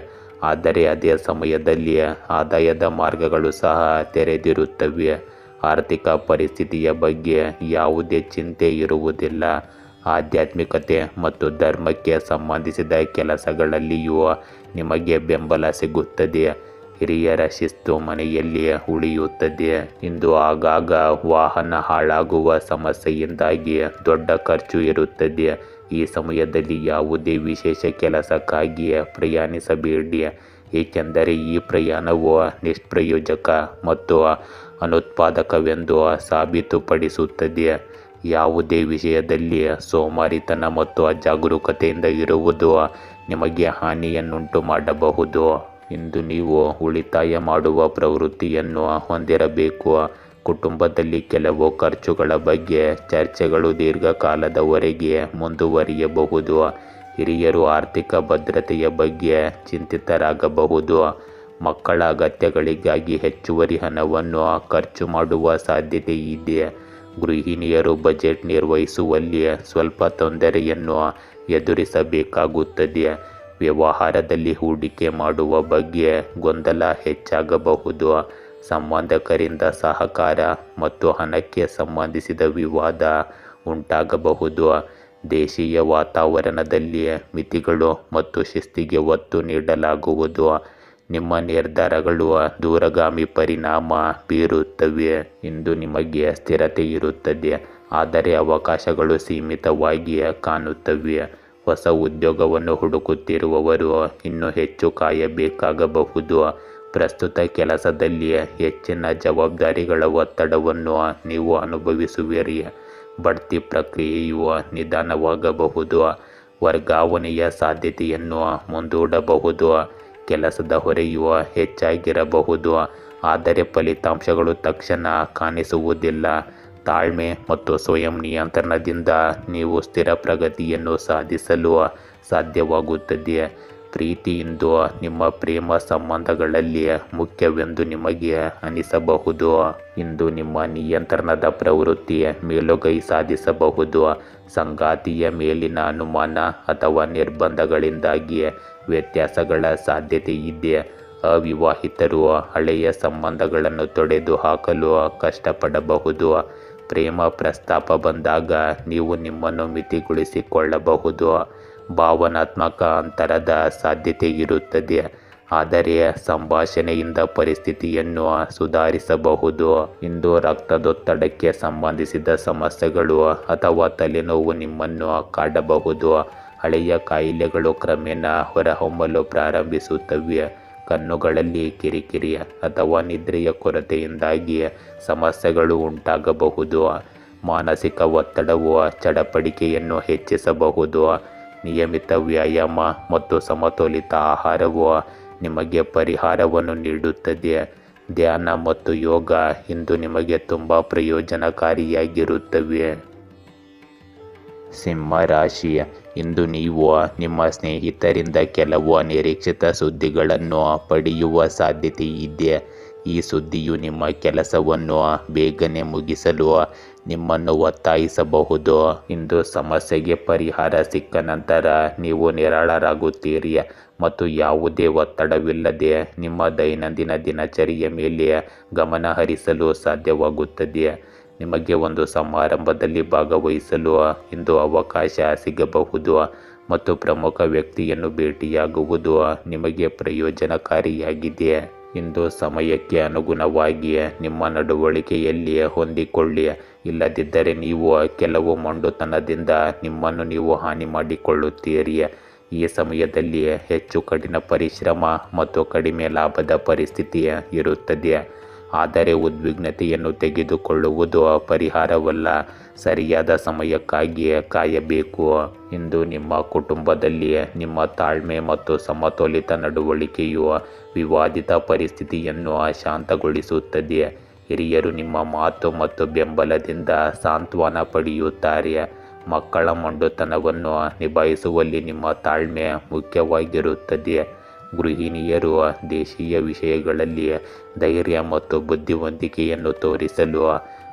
ಆದರೆ ಅದೇ ಸಮಯದಲ್ಲಿ ಆದಾಯದ ಮಾರ್ಗಗಳು ಸಹ ತೆರೆದಿರುತ್ತವೆ. ಆರ್ಥಿಕ ಪರಿಸ್ಥಿತಿಯ ಬಗ್ಗೆ ಯಾವುದೇ ಚಿಂತೆ ಇರುವುದಿಲ್ಲ. ಆಧ್ಯಾತ್ಮಿಕತೆ ಮತ್ತು ಧರ್ಮಕ್ಕೆ ಸಂಬಂಧಿಸಿದ ಕೆಲಸಗಳಲ್ಲಿಯೂ ನಿಮಗೆ ಬೆಂಬಲ ಸಿಗುತ್ತದೆ. ಹಿರಿಯರ ಶಿಸ್ತು ಮನೆಯಲ್ಲಿ ಉಳಿಯುತ್ತದೆ. ಇಂದು ಆಗಾಗ ವಾಹನ ಹಾಳಾಗುವ ಸಮಸ್ಯೆಯಿಂದಾಗಿ ದೊಡ್ಡ ಖರ್ಚು ಇರುತ್ತದೆ. ಈ ಸಮಯದಲ್ಲಿ ಯಾವುದೇ ವಿಶೇಷ ಕೆಲಸಕ್ಕಾಗಿ ಪ್ರಯಾಣಿಸಬೇಡಿ, ಏಕೆಂದರೆ ಈ ಪ್ರಯಾಣವು ನಿಷ್ಪ್ರಯೋಜಕ ಮತ್ತು ಅನುತ್ಪಾದಕವೆಂದು ಸಾಬೀತುಪಡಿಸುತ್ತದೆ. ಯಾವುದೇ ವಿಷಯದಲ್ಲಿ ಸೋಮಾರಿತನ ಮತ್ತು ಅಜಾಗರೂಕತೆಯಿಂದ ಇರುವುದು ನಿಮಗೆ ಹಾನಿಯನ್ನುಂಟು ಮಾಡಬಹುದು. ಇಂದು ನೀವು ಉಳಿತಾಯ ಮಾಡುವ ಪ್ರವೃತ್ತಿಯನ್ನು ಹೊಂದಿರಬೇಕು. ಕುಟುಂಬದಲ್ಲಿ ಕೆಲವು ಖರ್ಚುಗಳ ಬಗ್ಗೆ ಚರ್ಚೆಗಳು ದೀರ್ಘಕಾಲದವರೆಗೆ ಮುಂದುವರಿಯಬಹುದು. ಹಿರಿಯರು ಆರ್ಥಿಕ ಭದ್ರತೆಯ ಬಗ್ಗೆ ಚಿಂತಿತರಾಗಬಹುದು. ಮಕ್ಕಳ ಅಗತ್ಯಗಳಿಗಾಗಿ ಹೆಚ್ಚುವರಿ ಹಣವನ್ನು ಖರ್ಚು ಮಾಡುವ ಸಾಧ್ಯತೆ ಇದೆ. ಗೃಹಿಣಿಯರು ಬಜೆಟ್ ನಿರ್ವಹಿಸುವಲ್ಲಿ ಸ್ವಲ್ಪ ತೊಂದರೆಯನ್ನು ಎದುರಿಸಬೇಕಾಗುತ್ತದೆ. ವ್ಯವಹಾರದಲ್ಲಿ ಹೂಡಿಕೆ ಮಾಡುವ ಬಗ್ಗೆ ಗೊಂದಲ ಹೆಚ್ಚಾಗಬಹುದು. ಸಂಬಂಧಿಕರಿಂದ ಸಹಕಾರ ಮತ್ತು ಹಣಕ್ಕೆ ಸಂಬಂಧಿಸಿದ ವಿವಾದ ಉಂಟಾಗಬಹುದು. ದೇಶೀಯ ವಾತಾವರಣದಲ್ಲಿ ಮಿತಿಗಳು ಮತ್ತು ಶಿಸ್ತಿಗೆ ಒತ್ತು ನೀಡಲಾಗುವುದು. ನಿಮ್ಮ ನಿರ್ಧಾರಗಳು ದೂರಗಾಮಿ ಪರಿಣಾಮ ಬೀರುತ್ತವೆ. ಇಂದು ನಿಮಗೆ ಸ್ಥಿರತೆ ಇರುತ್ತದೆ, ಆದರೆ ಅವಕಾಶಗಳು ಸೀಮಿತವಾಗಿ ಕಾಣುತ್ತವೆ. ಹೊಸ ಉದ್ಯೋಗವನ್ನು ಹುಡುಕುತ್ತಿರುವವರು ಇನ್ನೂ ಹೆಚ್ಚು ಕಾಯಬೇಕಾಗಬಹುದು. ಪ್ರಸ್ತುತ ಕೆಲಸದಲ್ಲಿ ಹೆಚ್ಚಿನ ಜವಾಬ್ದಾರಿಗಳ ಒತ್ತಡವನ್ನು ನೀವು ಅನುಭವಿಸುವಿರಿ. ಬಡ್ತಿ ಪ್ರಕ್ರಿಯೆಯು ನಿಧಾನವಾಗಬಹುದು. ವರ್ಗಾವಣೆಯ ಸಾಧ್ಯತೆಯನ್ನು ಮುಂದೂಡಬಹುದು. ಕೆಲಸದ ಹೊರೆಯು ಹೆಚ್ಚಾಗಿರಬಹುದು, ಆದರೆ ಫಲಿತಾಂಶಗಳು ತಕ್ಷಣ ಕಾಣಿಸುವುದಿಲ್ಲ. ತಾಳ್ಮೆ ಮತ್ತು ಸ್ವಯಂ ನಿಯಂತ್ರಣದಿಂದ ನೀವು ಸ್ಥಿರ ಪ್ರಗತಿಯನ್ನು ಸಾಧಿಸಲು ಸಾಧ್ಯವಾಗುತ್ತದೆ. ಪ್ರೀತಿ ಇಂದು ನಿಮ್ಮ ಪ್ರೇಮ ಸಂಬಂಧಗಳಲ್ಲಿ ಮುಖ್ಯವೆಂದು ನಿಮಗೆ ಅನಿಸಬಹುದು. ಇಂದು ನಿಮ್ಮ ನಿಯಂತ್ರಣದ ಪ್ರವೃತ್ತಿ ಮೇಲುಗೈ ಸಾಧಿಸಬಹುದು. ಸಂಗಾತಿಯ ಮೇಲಿನ ಅನುಮಾನ ಅಥವಾ ನಿರ್ಬಂಧಗಳಿಂದಾಗಿ ವ್ಯತ್ಯಾಸಗಳ ಸಾಧ್ಯತೆ ಇದೆ. ಅವಿವಾಹಿತರು ಹಳೆಯ ಸಂಬಂಧಗಳನ್ನು ತೊಡೆದು ಹಾಕಲು ಕಷ್ಟಪಡಬಹುದು. ಪ್ರೇಮ ಪ್ರಸ್ತಾಪ ಬಂದಾಗ ನೀವು ನಿಮ್ಮನ್ನು ಮಿತಿಗೊಳಿಸಿಕೊಳ್ಳಬಹುದು. ಭಾವನಾತ್ಮಕ ಅಂತರದ ಸಾಧ್ಯತೆ ಇರುತ್ತದೆ. ಆದರೆ ಸಂಭಾಷಣೆಯಿಂದ ಪರಿಸ್ಥಿತಿಯನ್ನು ಸುಧಾರಿಸಬಹುದು. ಇಂದು ರಕ್ತದೊತ್ತಡಕ್ಕೆ ಸಂಬಂಧಿಸಿದ ಸಮಸ್ಯೆಗಳು ಅಥವಾ ತಲೆನೋವು ನಿಮ್ಮನ್ನು ಕಾಡಬಹುದು. ಹಳೆಯ ಕಾಯಿಲೆಗಳು ಕ್ರಮೇಣ ಹೊರಹೊಮ್ಮಲು ಪ್ರಾರಂಭಿಸುತ್ತವೆ. ಕಣ್ಣುಗಳಲ್ಲಿ ಕಿರಿಕಿರಿ ಅಥವಾ ನಿದ್ರೆಯ ಕೊರತೆಯಿಂದಾಗಿ ಸಮಸ್ಯೆಗಳು ಉಂಟಾಗಬಹುದು. ಮಾನಸಿಕ ಒತ್ತಡವು ಚಡಪಡಿಕೆಯನ್ನು ಹೆಚ್ಚಿಸಬಹುದು. ನಿಯಮಿತ ವ್ಯಾಯಾಮ ಮತ್ತು ಸಮತೋಲಿತ ಆಹಾರವು ನಿಮಗೆ ಪರಿಹಾರವನ್ನು ನೀಡುತ್ತದೆ. ಧ್ಯಾನ ಮತ್ತು ಯೋಗ ಇಂದು ನಿಮಗೆ ತುಂಬ ಪ್ರಯೋಜನಕಾರಿಯಾಗಿರುತ್ತವೆ. ಸಿಂಹ ರಾಶಿ, ಇಂದು ನೀವು ನಿಮ್ಮ ಸ್ನೇಹಿತರಿಂದ ಕೆಲವು ಅನಿರೀಕ್ಷಿತ ಸುದ್ದಿಗಳನ್ನು ಪಡೆಯುವ ಸಾಧ್ಯತೆ ಇದೆ. ಈ ಸುದ್ದಿಯು ನಿಮ್ಮ ಕೆಲಸವನ್ನು ಬೇಗನೆ ಮುಗಿಸಲು ನಿಮ್ಮನ್ನು ಒತ್ತಾಯಿಸಬಹುದು. ಇಂದು ಸಮಸ್ಯೆಗೆ ಪರಿಹಾರ ಸಿಕ್ಕ ನಂತರ ನೀವು ನಿರಾಳರಾಗುತ್ತೀರಿ ಮತ್ತು ಯಾವುದೇ ಒತ್ತಡವಿಲ್ಲದೆ ನಿಮ್ಮ ದೈನಂದಿನ ದಿನಚರಿಯ ಮೇಲೆ ಗಮನ ಹರಿಸಲು ಸಾಧ್ಯವಾಗುತ್ತದೆ. ನಿಮಗೆ ಒಂದು ಸಮಾರಂಭದಲ್ಲಿ ಭಾಗವಹಿಸಲು ಇಂದು ಅವಕಾಶ ಸಿಗಬಹುದು ಮತ್ತು ಪ್ರಮುಖ ವ್ಯಕ್ತಿಯನ್ನು ಭೇಟಿಯಾಗುವುದು ನಿಮಗೆ ಪ್ರಯೋಜನಕಾರಿಯಾಗಿದೆ. ಇಂದು ಸಮಯಕ್ಕೆ ಅನುಗುಣವಾಗಿ ನಿಮ್ಮ ನಡವಳಿಕೆಯಲ್ಲಿ ಹೊಂದಿಕೊಳ್ಳಿ. ಇಲ್ಲದಿದ್ದರೆ ನೀವು ಕೆಲವು ಮೊಂಡುತನದಿಂದ ನಿಮ್ಮನ್ನು ನೀವು ಹಾನಿ ಮಾಡಿಕೊಳ್ಳುತ್ತೀರಿ. ಈ ಸಮಯದಲ್ಲಿ ಹೆಚ್ಚು ಕಠಿಣ ಪರಿಶ್ರಮ ಮತ್ತು ಕಡಿಮೆ ಲಾಭದ ಪರಿಸ್ಥಿತಿ ಇರುತ್ತದೆ. ಆದರೆ ಉದ್ವಿಗ್ನತೆಯನ್ನು ತೆಗೆದುಕೊಳ್ಳುವುದು ಪರಿಹಾರವಲ್ಲ. ಸರಿಯಾದ ಸಮಯಕ್ಕಾಗಿ ಕಾಯಬೇಕು. ಇಂದು ನಿಮ್ಮ ಕುಟುಂಬದಲ್ಲಿ ನಿಮ್ಮ ತಾಳ್ಮೆ ಮತ್ತು ಸಮತೋಲಿತ ನಡವಳಿಕೆಯು ವಿವಾದಿತ ಪರಿಸ್ಥಿತಿಯನ್ನು ಶಾಂತಗೊಳಿಸುತ್ತದೆ. ಹಿರಿಯರು ನಿಮ್ಮ ಮಾತು ಮತ್ತು ಬೆಂಬಲದಿಂದ ಸಾಂತ್ವನ ಪಡೆಯುತ್ತಾರೆ. ಮಕ್ಕಳ ಮೊಂಡುತನವನ್ನು ನಿಭಾಯಿಸುವಲ್ಲಿ ನಿಮ್ಮ ತಾಳ್ಮೆ ಮುಖ್ಯವಾಗಿರುತ್ತದೆ. ಗೃಹಿಣಿಯರು ದೇಶೀಯ ವಿಷಯಗಳಲ್ಲಿ ಧೈರ್ಯ ಮತ್ತು ಬುದ್ಧಿವಂತಿಕೆಯನ್ನು ತೋರಿಸಲು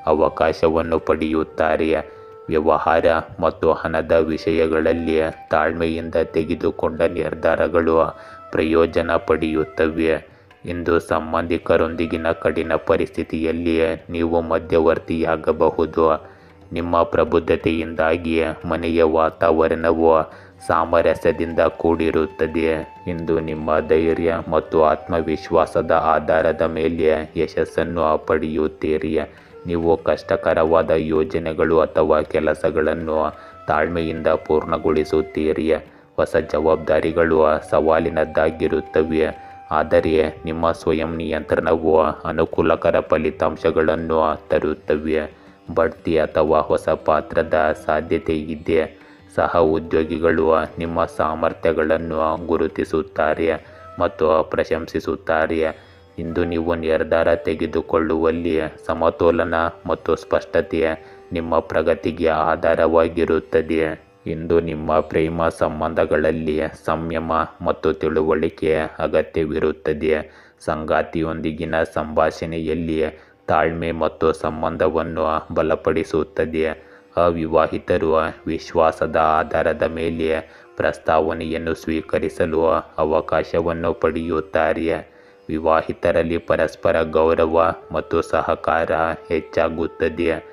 ಅವಕಾಶವನ್ನು ಪಡೆಯುತ್ತಾರೆ. ವ್ಯವಹಾರ ಮತ್ತು ಹಣದ ವಿಷಯಗಳಲ್ಲಿ ತಾಳ್ಮೆಯಿಂದ ತೆಗೆದುಕೊಂಡ ನಿರ್ಧಾರಗಳು ಪ್ರಯೋಜನ ಪಡೆಯುತ್ತವೆ. ಇಂದು ಸಂಬಂಧಿಕರೊಂದಿಗಿನ ಕಠಿಣ ಪರಿಸ್ಥಿತಿಯಲ್ಲಿ ನೀವು ಮಧ್ಯವರ್ತಿಯಾಗಬಹುದು. ನಿಮ್ಮ ಪ್ರಬುದ್ಧತೆಯಿಂದಾಗಿ ಮನೆಯ ವಾತಾವರಣವು ಸಾಮರಸ್ಯದಿಂದ ಕೂಡಿರುತ್ತದೆ. ಇಂದು ನಿಮ್ಮ ಧೈರ್ಯ ಮತ್ತು ಆತ್ಮವಿಶ್ವಾಸದ ಆಧಾರದ ಮೇಲೆ ಯಶಸ್ಸನ್ನು ಪಡೆಯುತ್ತೀರಿ. ನೀವು ಕಷ್ಟಕರವಾದ ಯೋಜನೆಗಳು ಅಥವಾ ಕೆಲಸಗಳನ್ನು ತಾಳ್ಮೆಯಿಂದ ಪೂರ್ಣಗೊಳಿಸುತ್ತೀರಿ. ಹೊಸ ಜವಾಬ್ದಾರಿಗಳು ಸವಾಲಿನದ್ದಾಗಿರುತ್ತವೆ, ಆದರೆ ನಿಮ್ಮ ಸ್ವಯಂ ನಿಯಂತ್ರಣವು ಅನುಕೂಲಕರ ಫಲಿತಾಂಶಗಳನ್ನು ತರುತ್ತವೆ. ಬಡ್ತಿ ಅಥವಾ ಹೊಸ ಪಾತ್ರದ ಸಾಧ್ಯತೆ ಇದೆ. ಸಹ ಉದ್ಯೋಗಿಗಳು ನಿಮ್ಮ ಸಾಮರ್ಥ್ಯಗಳನ್ನು ಗುರುತಿಸುತ್ತಾರೆ ಮತ್ತು ಪ್ರಶಂಸಿಸುತ್ತಾರೆ. ಇಂದು ನೀವು ನಿರ್ಧಾರ ತೆಗೆದುಕೊಳ್ಳುವಲ್ಲಿ ಸಮತೋಲನ ಮತ್ತು ಸ್ಪಷ್ಟತೆ ನಿಮ್ಮ ಪ್ರಗತಿಗೆ ಆಧಾರವಾಗಿರುತ್ತದೆ. ಇಂದು ನಿಮ್ಮ ಪ್ರೇಮ ಸಂಬಂಧಗಳಲ್ಲಿ ಸಂಯಮ ಮತ್ತು ತಿಳುವಳಿಕೆ ಅಗತ್ಯವಿರುತ್ತದೆ. ಸಂಗಾತಿಯೊಂದಿಗಿನ ಸಂಭಾಷಣೆಯಲ್ಲಿ ತಾಳ್ಮೆ ಮತ್ತು ಸಂಬಂಧವನ್ನು ಬಲಪಡಿಸುತ್ತದೆ. ಅವಿವಾಹಿತರು ವಿಶ್ವಾಸದ ಆಧಾರದ ಮೇಲೆ ಪ್ರಸ್ತಾವನೆಯನ್ನು ಸ್ವೀಕರಿಸಲು ಅವಕಾಶವನ್ನು ಪಡೆಯುತ್ತಾರೆ. ವಿವಾಹಿತರಲ್ಲಿ ಪರಸ್ಪರ ಗೌರವ ಮತ್ತು ಸಹಕಾರ ಹೆಚ್ಚಾಗುತ್ತದೆ.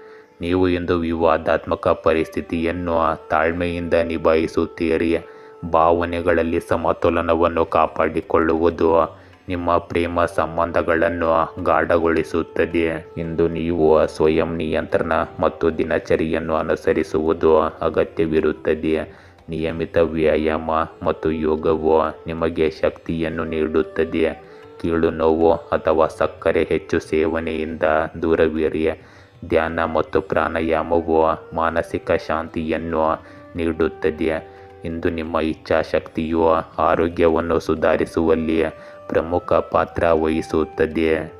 ನೀವು ಇಂದು ವಿವಾದಾತ್ಮಕ ಪರಿಸ್ಥಿತಿಯನ್ನು ತಾಳ್ಮೆಯಿಂದ ನಿಭಾಯಿಸುತ್ತೀರಿ. ಭಾವನೆಗಳಲ್ಲಿ ಸಮತೋಲನವನ್ನು ಕಾಪಾಡಿಕೊಳ್ಳುವುದು ನಿಮ್ಮ ಪ್ರೇಮ ಸಂಬಂಧಗಳನ್ನು ಗಾಢಗೊಳಿಸುತ್ತದೆ. ಇಂದು ನೀವು ಸ್ವಯಂ ನಿಯಂತ್ರಣ ಮತ್ತು ದಿನಚರಿಯನ್ನು ಅನುಸರಿಸುವುದು ಅಗತ್ಯವಿರುತ್ತದೆ. ನಿಯಮಿತ ವ್ಯಾಯಾಮ ಮತ್ತು ಯೋಗವು ನಿಮಗೆ ಶಕ್ತಿಯನ್ನು ನೀಡುತ್ತದೆ. ಕೀಲು ನೋವು ಅಥವಾ ಸಕ್ಕರೆ ಹೆಚ್ಚು ಸೇವನೆಯಿಂದ ದೂರವಿರಿ. ಧ್ಯಾನ ಮತ್ತು ಪ್ರಾಣಾಯಾಮವು ಮಾನಸಿಕ ಶಾಂತಿಯನ್ನು ನೀಡುತ್ತದೆ. ಇಂದು ನಿಮ್ಮ ಇಚ್ಛಾಶಕ್ತಿಯು ಆರೋಗ್ಯವನ್ನು ಸುಧಾರಿಸುವಲ್ಲಿ ಪ್ರಮುಖ ಪಾತ್ರ ವಹಿಸುತ್ತದೆ.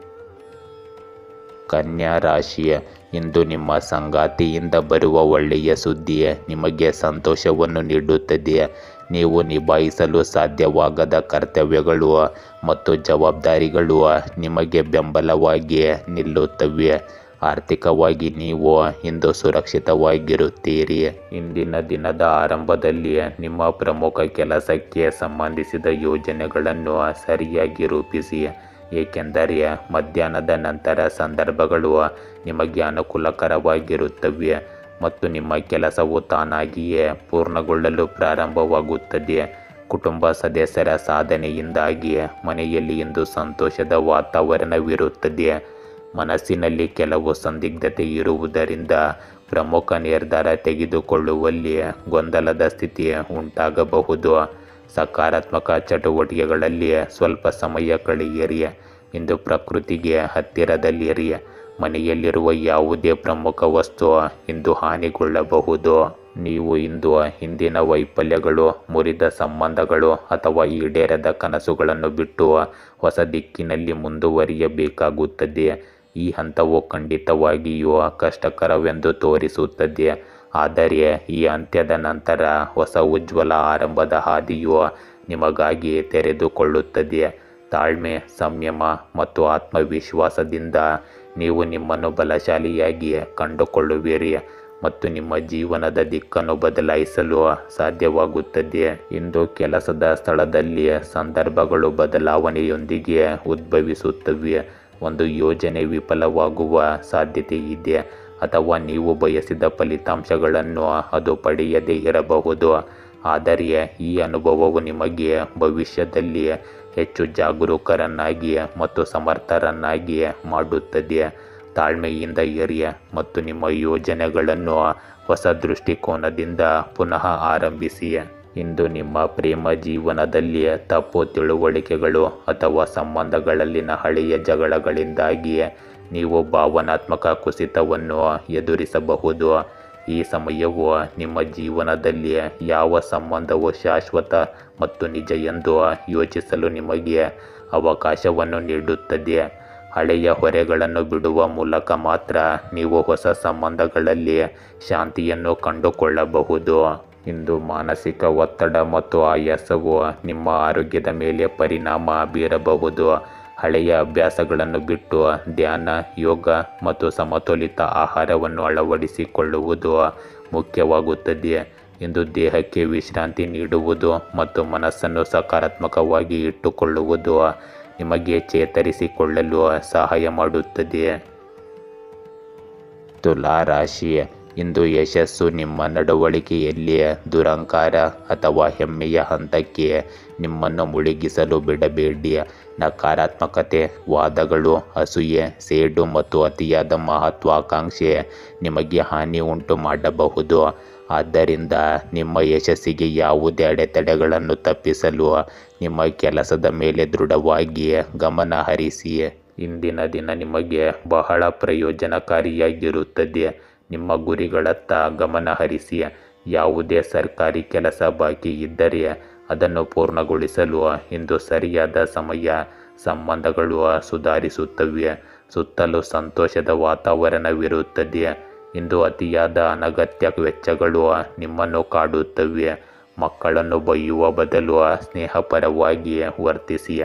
ಕನ್ಯಾ ರಾಶಿ, ಇಂದು ನಿಮ್ಮ ಸಂಗಾತಿಯಿಂದ ಬರುವ ಒಳ್ಳೆಯ ಸುದ್ದಿ ನಿಮಗೆ ಸಂತೋಷವನ್ನು ನೀಡುತ್ತದೆ. ನೀವು ನಿಭಾಯಿಸಲು ಸಾಧ್ಯವಾಗದ ಕರ್ತವ್ಯಗಳು ಮತ್ತು ಜವಾಬ್ದಾರಿಗಳು ನಿಮಗೆ ಬೆಂಬಲವಾಗಿ ನಿಲ್ಲುತ್ತವೆ. ಆರ್ಥಿಕವಾಗಿ ನೀವು ಇಂದು ಸುರಕ್ಷಿತವಾಗಿರುತ್ತೀರಿ. ಇಂದಿನ ದಿನದ ಆರಂಭದಲ್ಲಿ ನಿಮ್ಮ ಪ್ರಮುಖ ಕೆಲಸಕ್ಕೆ ಸಂಬಂಧಿಸಿದ ಯೋಜನೆಗಳನ್ನು ಸರಿಯಾಗಿ ರೂಪಿಸಿ, ಏಕೆಂದರೆ ಮಧ್ಯಾಹ್ನದ ನಂತರ ಸಂದರ್ಭಗಳು ನಿಮಗೆ ಅನುಕೂಲಕರವಾಗಿರುತ್ತವೆ ಮತ್ತು ನಿಮ್ಮ ಕೆಲಸವು ತಾನಾಗಿಯೇ ಪೂರ್ಣಗೊಳ್ಳಲು ಪ್ರಾರಂಭವಾಗುತ್ತದೆ. ಕುಟುಂಬ ಸದಸ್ಯರ ಸಾಧನೆಯಿಂದಾಗಿ ಮನೆಯಲ್ಲಿ ಇಂದು ಸಂತೋಷದ ವಾತಾವರಣವಿರುತ್ತದೆ. ಮನಸ್ಸಿನಲ್ಲಿ ಕೆಲವು ಸಂದಿಗ್ಧತೆ ಇರುವುದರಿಂದ ಪ್ರಮುಖ ನಿರ್ಧಾರ ತೆಗೆದುಕೊಳ್ಳುವಲ್ಲಿ ಗೊಂದಲದ ಸ್ಥಿತಿ ಉಂಟಾಗಬಹುದು. ಸಕಾರಾತ್ಮಕ ಚಟುವಟಿಕೆಗಳಲ್ಲಿ ಸ್ವಲ್ಪ ಸಮಯ ಕಳೆಯಿರಿ. ಇಂದು ಪ್ರಕೃತಿಗೆ ಹತ್ತಿರದಲ್ಲಿರಿ. ಮನೆಯಲ್ಲಿರುವ ಯಾವುದೇ ಪ್ರಮುಖ ವಸ್ತು ಇಂದು ಹಾನಿಗೊಳ್ಳಬಹುದು. ನೀವು ಇಂದು ಹಿಂದಿನ ವೈಫಲ್ಯಗಳು, ಮುರಿದ ಸಂಬಂಧಗಳು ಅಥವಾ ಈಡೇರದ ಕನಸುಗಳನ್ನು ಬಿಟ್ಟು ಹೊಸ ದಿಕ್ಕಿನಲ್ಲಿ ಮುಂದುವರಿಯಬೇಕಾಗುತ್ತದೆ. ಈ ಹಂತವು ಖಂಡಿತವಾಗಿಯೂ ಕಷ್ಟಕರವೆಂದು ತೋರಿಸುತ್ತದೆ, ಆದರೆ ಈ ಅಂತ್ಯದ ನಂತರ ಹೊಸ ಉಜ್ವಲ ಆರಂಭದ ಹಾದಿಯು ನಿಮಗಾಗಿ ತೆರೆದುಕೊಳ್ಳುತ್ತದೆ. ತಾಳ್ಮೆ, ಸಂಯಮ ಮತ್ತು ಆತ್ಮವಿಶ್ವಾಸದಿಂದ ನೀವು ನಿಮ್ಮನ್ನು ಬಲಶಾಲಿಯಾಗಿ ಕಂಡುಕೊಳ್ಳುವಿರಿ ಮತ್ತು ನಿಮ್ಮ ಜೀವನದ ದಿಕ್ಕನ್ನು ಬದಲಾಯಿಸಲು ಸಾಧ್ಯವಾಗುತ್ತದೆ. ಇಂದು ಕೆಲಸದ ಸ್ಥಳದಲ್ಲಿ ಸಂದರ್ಭಗಳು ಬದಲಾವಣೆಯೊಂದಿಗೆ ಉದ್ಭವಿಸುತ್ತವೆ. ಒಂದು ಯೋಜನೆ ವಿಫಲವಾಗುವ ಸಾಧ್ಯತೆ ಇದೆ ಅಥವಾ ನೀವು ಬಯಸಿದ ಫಲಿತಾಂಶಗಳನ್ನು ಅದು ಪಡೆಯದೇ ಇರಬಹುದು. ಆದರೆ ಈ ಅನುಭವವು ನಿಮಗೆ ಭವಿಷ್ಯದಲ್ಲಿ ಹೆಚ್ಚು ಜಾಗರೂಕರನ್ನಾಗಿ ಮತ್ತು ಸಮರ್ಥರನ್ನಾಗಿ ಮಾಡುತ್ತದೆ. ತಾಳ್ಮೆಯಿಂದ ಇರಿ ಮತ್ತು ನಿಮ್ಮ ಯೋಜನೆಗಳನ್ನು ಹೊಸ ದೃಷ್ಟಿಕೋನದಿಂದ ಪುನಃ ಆರಂಭಿಸಿ. ಇಂದು ನಿಮ್ಮ ಪ್ರೇಮ ಜೀವನದಲ್ಲಿ ತಪ್ಪು ತಿಳುವಳಿಕೆಗಳು ಅಥವಾ ಸಂಬಂಧಗಳಲ್ಲಿನ ಹಳೆಯ ಜಗಳಗಳಿಂದಾಗಿ ನೀವು ಭಾವನಾತ್ಮಕ ಕುಸಿತವನ್ನು ಎದುರಿಸಬಹುದು. ಈ ಸಮಯವು ನಿಮ್ಮ ಜೀವನದಲ್ಲಿ ಯಾವ ಸಂಬಂಧವು ಶಾಶ್ವತ ಮತ್ತು ನಿಜ ಎಂದು ಯೋಚಿಸಲು ನಿಮಗೆ ಅವಕಾಶವನ್ನು ನೀಡುತ್ತದೆ. ಹಳೆಯ ಹೊರೆಗಳನ್ನು ಬಿಡುವ ಮೂಲಕ ಮಾತ್ರ ನೀವು ಹೊಸ ಸಂಬಂಧಗಳಲ್ಲಿ ಶಾಂತಿಯನ್ನು ಕಂಡುಕೊಳ್ಳಬಹುದು. ಇಂದು ಮಾನಸಿಕ ಒತ್ತಡ ಮತ್ತು ಆಯಾಸವು ನಿಮ್ಮ ಆರೋಗ್ಯದ ಮೇಲೆ ಪರಿಣಾಮ ಬೀರಬಹುದು. ಹಳೆಯ ಅಭ್ಯಾಸಗಳನ್ನು ಬಿಟ್ಟು ಧ್ಯಾನ, ಯೋಗ ಮತ್ತು ಸಮತೋಲಿತ ಆಹಾರವನ್ನು ಅಳವಡಿಸಿಕೊಳ್ಳುವುದು ಮುಖ್ಯವಾಗುತ್ತದೆ. ಇಂದು ದೇಹಕ್ಕೆ ವಿಶ್ರಾಂತಿ ನೀಡುವುದು ಮತ್ತು ಮನಸ್ಸನ್ನು ಸಕಾರಾತ್ಮಕವಾಗಿ ಇಟ್ಟುಕೊಳ್ಳುವುದು ನಿಮಗೆ ಚೇತರಿಸಿಕೊಳ್ಳಲು ಸಹಾಯ ಮಾಡುತ್ತದೆ. ತುಲಾ ರಾಶಿ, ಇಂದು ಯಶಸ್ಸು ನಿಮ್ಮ ನಡವಳಿಕೆಯಲ್ಲಿ ದುರಹಂಕಾರ ಅಥವಾ ಹೆಮ್ಮೆಯ ಹಂತಕ್ಕೆ ನಿಮ್ಮನ್ನು ಮುಳುಗಿಸಲು ಬಿಡಬೇಡಿ. ನಕಾರಾತ್ಮಕತೆ, ವಾದಗಳು, ಅಸೂಯೆ, ಸೇಡು ಮತ್ತು ಅತಿಯಾದ ಮಹತ್ವಾಕಾಂಕ್ಷೆ ನಿಮಗೆ ಹಾನಿ ಉಂಟು ಮಾಡಬಹುದು. ಆದ್ದರಿಂದ ನಿಮ್ಮ ಯಶಸ್ಸಿಗೆ ಯಾವುದೇ ಅಡೆತಡೆಗಳನ್ನು ತಪ್ಪಿಸಲು ನಿಮ್ಮ ಕೆಲಸದ ಮೇಲೆ ದೃಢವಾಗಿ ಗಮನ ಹರಿಸಿ. ಇಂದಿನ ದಿನ ನಿಮಗೆ ಬಹಳ ಪ್ರಯೋಜನಕಾರಿಯಾಗಿರುತ್ತದೆ. ನಿಮ್ಮ ಗುರಿಗಳತ್ತ ಗಮನ ಹರಿಸಿ. ಯಾವುದೇ ಸರ್ಕಾರಿ ಕೆಲಸ ಬಾಕಿ ಇದ್ದರೆ ಅದನ್ನು ಪೂರ್ಣಗೊಳಿಸಲು ಇಂದು ಸರಿಯಾದ ಸಮಯ. ಸಂಬಂಧಗಳು ಸುಧಾರಿಸುತ್ತವೆ. ಸುತ್ತಲೂ ಸಂತೋಷದ ವಾತಾವರಣವಿರುತ್ತದೆ. ಇಂದು ಅತಿಯಾದ ಅನಗತ್ಯ ವೆಚ್ಚಗಳು ನಿಮ್ಮನ್ನು ಕಾಡುತ್ತವೆ. ಮಕ್ಕಳನ್ನು ಬೈಯುವ ಬದಲು ಸ್ನೇಹಪರವಾಗಿ ವರ್ತಿಸಿ.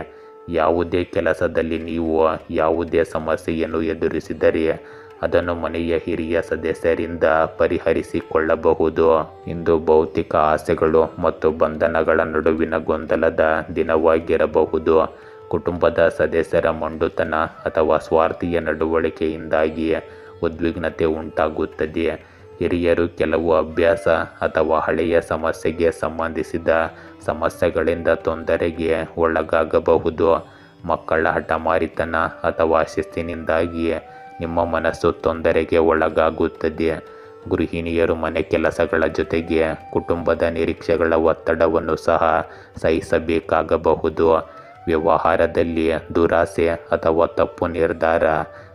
ಯಾವುದೇ ಕೆಲಸದಲ್ಲಿ ನೀವು ಯಾವುದೇ ಸಮಸ್ಯೆಯನ್ನು ಎದುರಿಸಿದರೆ ಅದನ್ನು ಮನೆಯ ಹಿರಿಯ ಸದಸ್ಯರಿಂದ ಪರಿಹರಿಸಿಕೊಳ್ಳಬಹುದು. ಇಂದು ಭೌತಿಕ ಆಸೆಗಳು ಮತ್ತು ಬಂಧನಗಳ ನಡುವಿನ ಗೊಂದಲದ ದಿನವಾಗಿರಬಹುದು. ಕುಟುಂಬದ ಸದಸ್ಯರ ಮೊಂಡುತನ ಅಥವಾ ಸ್ವಾರ್ಥೀಯ ನಡವಳಿಕೆಯಿಂದಾಗಿ ಉದ್ವಿಗ್ನತೆ ಉಂಟಾಗುತ್ತದೆ. ಹಿರಿಯರು ಕೆಲವು ಅಭ್ಯಾಸ ಅಥವಾ ಹಳೆಯ ಸಮಸ್ಯೆಗೆ ಸಂಬಂಧಿಸಿದ ಸಮಸ್ಯೆಗಳಿಂದ ತೊಂದರೆಗೆ ಒಳಗಾಗಬಹುದು. ಮಕ್ಕಳ ಹಠಮಾರಿತನ ಅಥವಾ ಶಿಸ್ತಿನಿಂದಾಗಿ ನಿಮ್ಮ ಮನಸ್ಸು ತೊಂದರೆಗೆ ಒಳಗಾಗುತ್ತದೆ. ಗೃಹಿಣಿಯರು ಮನೆ ಕೆಲಸಗಳ ಜೊತೆಗೆ ಕುಟುಂಬದ ನಿರೀಕ್ಷೆಗಳ ಒತ್ತಡವನ್ನು ಸಹ ಸಹಿಸಬೇಕಾಗಬಹುದು. ವ್ಯವಹಾರದಲ್ಲಿ ದುರಾಸೆ ಅಥವಾ ತಪ್ಪು ನಿರ್ಧಾರ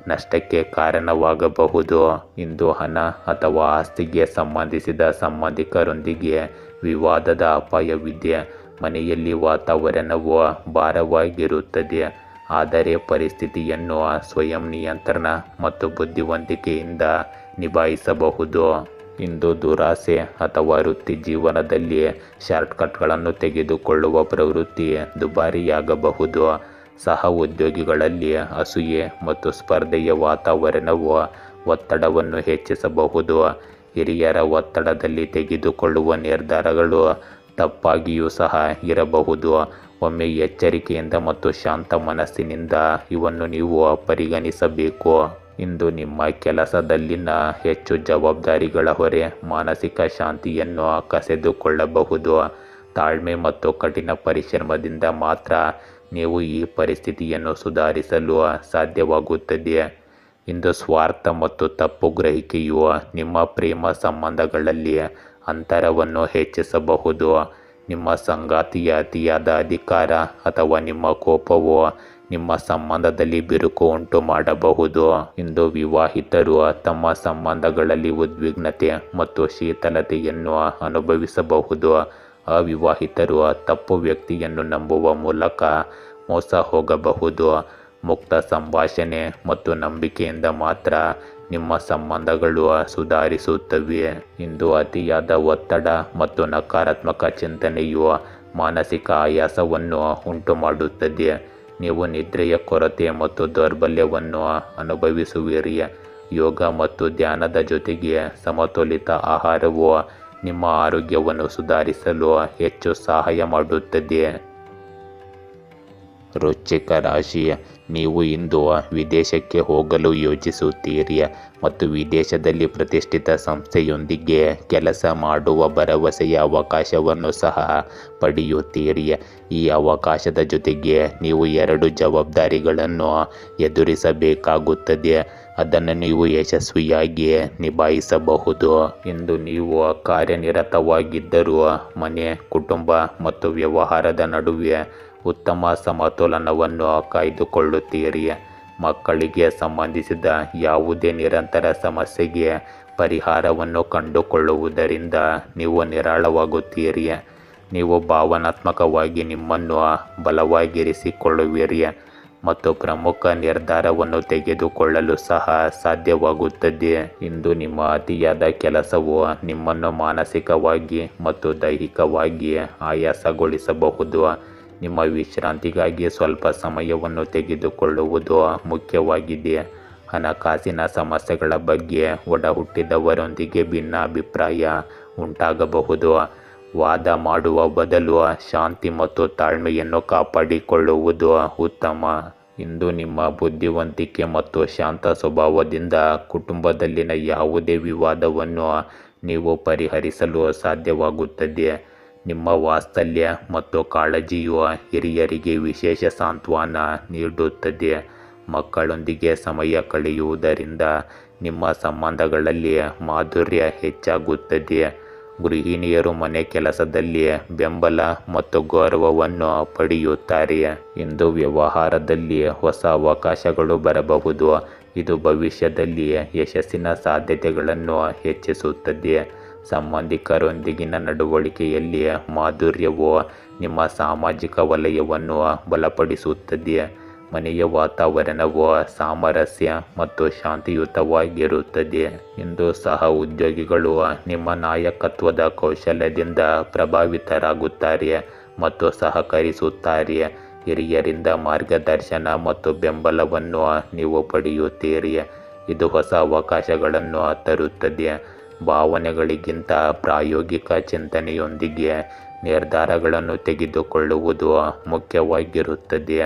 ನಷ್ಟಕ್ಕೆ ಕಾರಣವಾಗಬಹುದು. ಇಂದು ಹಣ ಅಥವಾ ಆಸ್ತಿಗೆ ಸಂಬಂಧಿಸಿದ ಸಂಬಂಧಿಕರೊಂದಿಗೆ ವಿವಾದದ ಅಪಾಯವಿದೆ. ಮನೆಯಲ್ಲಿ ವಾತಾವರಣವು ಭಾರವಾಗಿರುತ್ತದೆ, ಆದರೆ ಪರಿಸ್ಥಿತಿಯನ್ನು ಸ್ವಯಂ ನಿಯಂತ್ರಣ ಮತ್ತು ಬುದ್ಧಿವಂತಿಕೆಯಿಂದ ನಿಭಾಯಿಸಬಹುದು. ಇಂದು ದುರಾಸೆ ಅಥವಾ ವೃತ್ತಿ ಜೀವನದಲ್ಲಿ ಶಾರ್ಟ್ಕಟ್ಗಳನ್ನು ತೆಗೆದುಕೊಳ್ಳುವ ಪ್ರವೃತ್ತಿ ದುಬಾರಿಯಾಗಬಹುದು. ಸಹ ಉದ್ಯೋಗಿಗಳಲ್ಲಿ ಅಸೂಯೆ ಮತ್ತು ಸ್ಪರ್ಧೆಯ ವಾತಾವರಣವು ಒತ್ತಡವನ್ನು ಹೆಚ್ಚಿಸಬಹುದು. ಹಿರಿಯರ ಒತ್ತಡದಲ್ಲಿ ತೆಗೆದುಕೊಳ್ಳುವ ನಿರ್ಧಾರಗಳು ತಪ್ಪಾಗಿಯೂ ಸಹ ಇರಬಹುದು. ಒಮ್ಮೆ ಎಚ್ಚರಿಕೆಯಿಂದ ಮತ್ತು ಶಾಂತ ಮನಸ್ಸಿನಿಂದ ಇವನ್ನು ನೀವು ಪರಿಗಣಿಸಬೇಕು. ಇಂದು ನಿಮ್ಮ ಕೆಲಸದಲ್ಲಿನ ಹೆಚ್ಚು ಜವಾಬ್ದಾರಿಗಳ ಹೊರೆ ಮಾನಸಿಕ ಶಾಂತಿಯನ್ನು ಕಸಿದುಕೊಳ್ಳಬಹುದು. ತಾಳ್ಮೆ ಮತ್ತು ಕಠಿಣ ಪರಿಶ್ರಮದಿಂದ ಮಾತ್ರ ನೀವು ಈ ಪರಿಸ್ಥಿತಿಯನ್ನು ಸುಧಾರಿಸಲು ಸಾಧ್ಯವಾಗುತ್ತದೆ. ಇಂದು ಸ್ವಾರ್ಥ ಮತ್ತು ತಪ್ಪು ಗ್ರಹಿಕೆಯು ನಿಮ್ಮ ಪ್ರೇಮ ಸಂಬಂಧಗಳಲ್ಲಿ ಅಂತರವನ್ನು ಹೆಚ್ಚಿಸಬಹುದು. ನಿಮ್ಮ ಸಂಗಾತಿಯ ಅತಿಯಾದ ಅಧಿಕಾರ ಅಥವಾ ನಿಮ್ಮ ಕೋಪವು ನಿಮ್ಮ ಸಂಬಂಧದಲ್ಲಿ ಬಿರುಕು ಉಂಟು ಮಾಡಬಹುದು. ಇಂದು ವಿವಾಹಿತರು ತಮ್ಮ ಸಂಬಂಧಗಳಲ್ಲಿ ಉದ್ವಿಗ್ನತೆ ಮತ್ತು ಶೀತಲತೆಯನ್ನು ಅನುಭವಿಸಬಹುದು. ಅವಿವಾಹಿತರು ತಪ್ಪು ವ್ಯಕ್ತಿಯನ್ನು ನಂಬುವ ಮೂಲಕ ಮೋಸ ಹೋಗಬಹುದು. ಮುಕ್ತ ಸಂಭಾಷಣೆ ಮತ್ತು ನಂಬಿಕೆಯಿಂದ ಮಾತ್ರ ನಿಮ್ಮ ಸಂಬಂಧಗಳು ಸುಧಾರಿಸುತ್ತವೆ. ಇಂದು ಅತಿಯಾದ ಒತ್ತಡ ಮತ್ತು ನಕಾರಾತ್ಮಕ ಚಿಂತನೆಯು ಮಾನಸಿಕ ಆಯಾಸವನ್ನು ಉಂಟುಮಾಡುತ್ತದೆ. ನೀವು ನಿದ್ರೆಯ ಕೊರತೆ ಮತ್ತು ದೌರ್ಬಲ್ಯವನ್ನು ಅನುಭವಿಸುವಿರಿ. ಯೋಗ ಮತ್ತು ಧ್ಯಾನದ ಜೊತೆಗೆ ಸಮತೋಲಿತ ಆಹಾರವು ನಿಮ್ಮ ಆರೋಗ್ಯವನ್ನು ಸುಧಾರಿಸಲು ಹೆಚ್ಚು ಸಹಾಯ ಮಾಡುತ್ತದೆ. ವೃಶ್ಚಿಕ ರಾಶಿ, ನೀವು ಇಂದು ವಿದೇಶಕ್ಕೆ ಹೋಗಲು ಯೋಚಿಸುತ್ತೀರಿ ಮತ್ತು ವಿದೇಶದಲ್ಲಿ ಪ್ರತಿಷ್ಠಿತ ಸಂಸ್ಥೆಯೊಂದಿಗೆ ಕೆಲಸ ಮಾಡುವ ಭರವಸೆಯ ಅವಕಾಶವನ್ನು ಸಹ ಪಡೆಯುತ್ತೀರಿ. ಈ ಅವಕಾಶದ ಜೊತೆಗೆ ನೀವು 2 ಜವಾಬ್ದಾರಿಗಳನ್ನು ಎದುರಿಸಬೇಕಾಗುತ್ತದೆ. ಅದನ್ನು ನೀವು ಯಶಸ್ವಿಯಾಗಿ ನಿಭಾಯಿಸಬಹುದು. ಇಂದು ನೀವು ಕಾರ್ಯನಿರತವಾಗಿದ್ದರೂ ಮನೆ, ಕುಟುಂಬ ಮತ್ತು ವ್ಯವಹಾರದ ನಡುವೆ ಉತ್ತಮ ಸಮತೋಲನವನ್ನು ಕಾಯ್ದುಕೊಳ್ಳುತ್ತೀರಿ. ಮಕ್ಕಳಿಗೆ ಸಂಬಂಧಿಸಿದ ಯಾವುದೇ ನಿರಂತರ ಸಮಸ್ಯೆಗೆ ಪರಿಹಾರವನ್ನು ಕಂಡುಕೊಳ್ಳುವುದರಿಂದ ನೀವು ನಿರಾಳವಾಗುತ್ತೀರಿ. ನೀವು ಭಾವನಾತ್ಮಕವಾಗಿ ನಿಮ್ಮನ್ನು ಬಲವಾಗಿರಿಸಿಕೊಳ್ಳುವಿರಿ ಮತ್ತು ಪ್ರಮುಖ ನಿರ್ಧಾರವನ್ನು ತೆಗೆದುಕೊಳ್ಳಲು ಸಹ ಸಾಧ್ಯವಾಗುತ್ತದೆ. ಇಂದು ನಿಮ್ಮ ಅತಿಯಾದ ಕೆಲಸವು ನಿಮ್ಮನ್ನು ಮಾನಸಿಕವಾಗಿ ಮತ್ತು ದೈಹಿಕವಾಗಿ ಆಯಾಸಗೊಳಿಸಬಹುದು. ನಿಮ್ಮ ವಿಶ್ರಾಂತಿಗಾಗಿ ಸ್ವಲ್ಪ ಸಮಯವನ್ನು ತೆಗೆದುಕೊಳ್ಳುವುದು ಮುಖ್ಯವಾಗಿದೆ. ಹಣಕಾಸಿನ ಸಮಸ್ಯೆಗಳ ಬಗ್ಗೆ ಒಡಹುಟ್ಟಿದವರೊಂದಿಗೆ ಭಿನ್ನಾಭಿಪ್ರಾಯ ಉಂಟಾಗಬಹುದು. ವಾದ ಮಾಡುವ ಬದಲು ಶಾಂತಿ ಮತ್ತು ತಾಳ್ಮೆಯನ್ನು ಕಾಪಾಡಿಕೊಳ್ಳುವುದು ಉತ್ತಮ. ಇಂದು ನಿಮ್ಮ ಬುದ್ಧಿವಂತಿಕೆ ಮತ್ತು ಶಾಂತ ಸ್ವಭಾವದಿಂದ ಕುಟುಂಬದಲ್ಲಿನ ಯಾವುದೇ ವಿವಾದವನ್ನು ನೀವು ಪರಿಹರಿಸಲು ಸಾಧ್ಯವಾಗುತ್ತದೆ. ನಿಮ್ಮ ವಾತ್ಸಲ್ಯ ಮತ್ತು ಕಾಳಜಿಯು ಹಿರಿಯರಿಗೆ ವಿಶೇಷ ಸಾಂತ್ವನ ನೀಡುತ್ತದೆ. ಮಕ್ಕಳೊಂದಿಗೆ ಸಮಯ ಕಳೆಯುವುದರಿಂದ ನಿಮ್ಮ ಸಂಬಂಧಗಳಲ್ಲಿ ಮಾಧುರ್ಯ ಹೆಚ್ಚಾಗುತ್ತದೆ. ಗೃಹಿಣಿಯರು ಮನೆ ಕೆಲಸದಲ್ಲಿ ಬೆಂಬಲ ಮತ್ತು ಗೌರವವನ್ನು ಪಡೆಯುತ್ತಾರೆ. ಇಂದು ವ್ಯವಹಾರದಲ್ಲಿ ಹೊಸ ಅವಕಾಶಗಳು ಬರಬಹುದು. ಇದು ಭವಿಷ್ಯದಲ್ಲಿ ಯಶಸ್ಸಿನ ಸಾಧ್ಯತೆಗಳನ್ನು ಹೆಚ್ಚಿಸುತ್ತದೆ. ಸಂಬಂಧಿಕರೊಂದಿಗಿನ ನಡವಳಿಕೆಯಲ್ಲಿ ಮಾಧುರ್ಯವು ನಿಮ್ಮ ಸಾಮಾಜಿಕ ವಲಯವನ್ನು ಬಲಪಡಿಸುತ್ತದೆ. ಮನೆಯ ವಾತಾವರಣವು ಸಾಮರಸ್ಯ ಮತ್ತು ಶಾಂತಿಯುತವಾಗಿರುತ್ತದೆ. ಇಂದು ಸಹ ಉದ್ಯೋಗಿಗಳು ನಿಮ್ಮ ನಾಯಕತ್ವದ ಕೌಶಲ್ಯದಿಂದ ಪ್ರಭಾವಿತರಾಗುತ್ತಾರೆ ಮತ್ತು ಸಹಕರಿಸುತ್ತಾರೆ. ಹಿರಿಯರಿಂದ ಮಾರ್ಗದರ್ಶನ ಮತ್ತು ಬೆಂಬಲವನ್ನು ನೀವು ಪಡೆಯುತ್ತೀರಿ. ಇದು ಹೊಸ ಅವಕಾಶಗಳನ್ನು ತರುತ್ತದೆ. ಭಾವನೆಗಳಿಗಿಂತ ಪ್ರಾಯೋಗಿಕ ಚಿಂತನೆಯೊಂದಿಗೆ ನಿರ್ಧಾರಗಳನ್ನು ತೆಗೆದುಕೊಳ್ಳುವುದು ಮುಖ್ಯವಾಗಿರುತ್ತದೆ.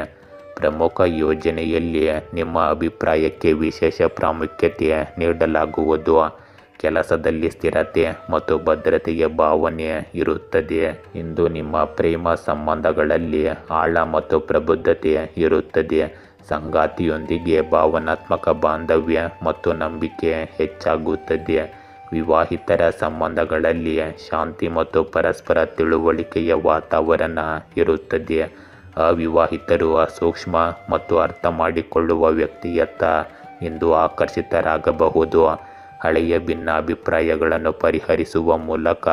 ಪ್ರಮುಖ ಯೋಜನೆಯಲ್ಲಿ ನಿಮ್ಮ ಅಭಿಪ್ರಾಯಕ್ಕೆ ವಿಶೇಷ ಪ್ರಾಮುಖ್ಯತೆ ನೀಡಲಾಗುವುದು. ಕೆಲಸದಲ್ಲಿ ಸ್ಥಿರತೆ ಮತ್ತು ಭದ್ರತೆಯ ಭಾವನೆ ಇರುತ್ತದೆ. ಇಂದು ನಿಮ್ಮ ಪ್ರೇಮ ಸಂಬಂಧಗಳಲ್ಲಿ ಆಳ ಮತ್ತು ಪ್ರಬುದ್ಧತೆ ಇರುತ್ತದೆ. ಸಂಗಾತಿಯೊಂದಿಗೆ ಭಾವನಾತ್ಮಕ ಬಾಂಧವ್ಯ ಮತ್ತು ನಂಬಿಕೆ ಹೆಚ್ಚಾಗುತ್ತದೆ. ವಿವಾಹಿತರ ಸಂಬಂಧಗಳಲ್ಲಿ ಶಾಂತಿ ಮತ್ತು ಪರಸ್ಪರ ತಿಳುವಳಿಕೆಯ ವಾತಾವರಣ ಇರುತ್ತದೆ. ಅವಿವಾಹಿತರು ಸೂಕ್ಷ್ಮ ಮತ್ತು ಅರ್ಥ ಮಾಡಿಕೊಳ್ಳುವ ವ್ಯಕ್ತಿಯತ್ತ ಇಂದು ಆಕರ್ಷಿತರಾಗಬಹುದು. ಹಳೆಯ ಭಿನ್ನಾಭಿಪ್ರಾಯಗಳನ್ನು ಪರಿಹರಿಸುವ ಮೂಲಕ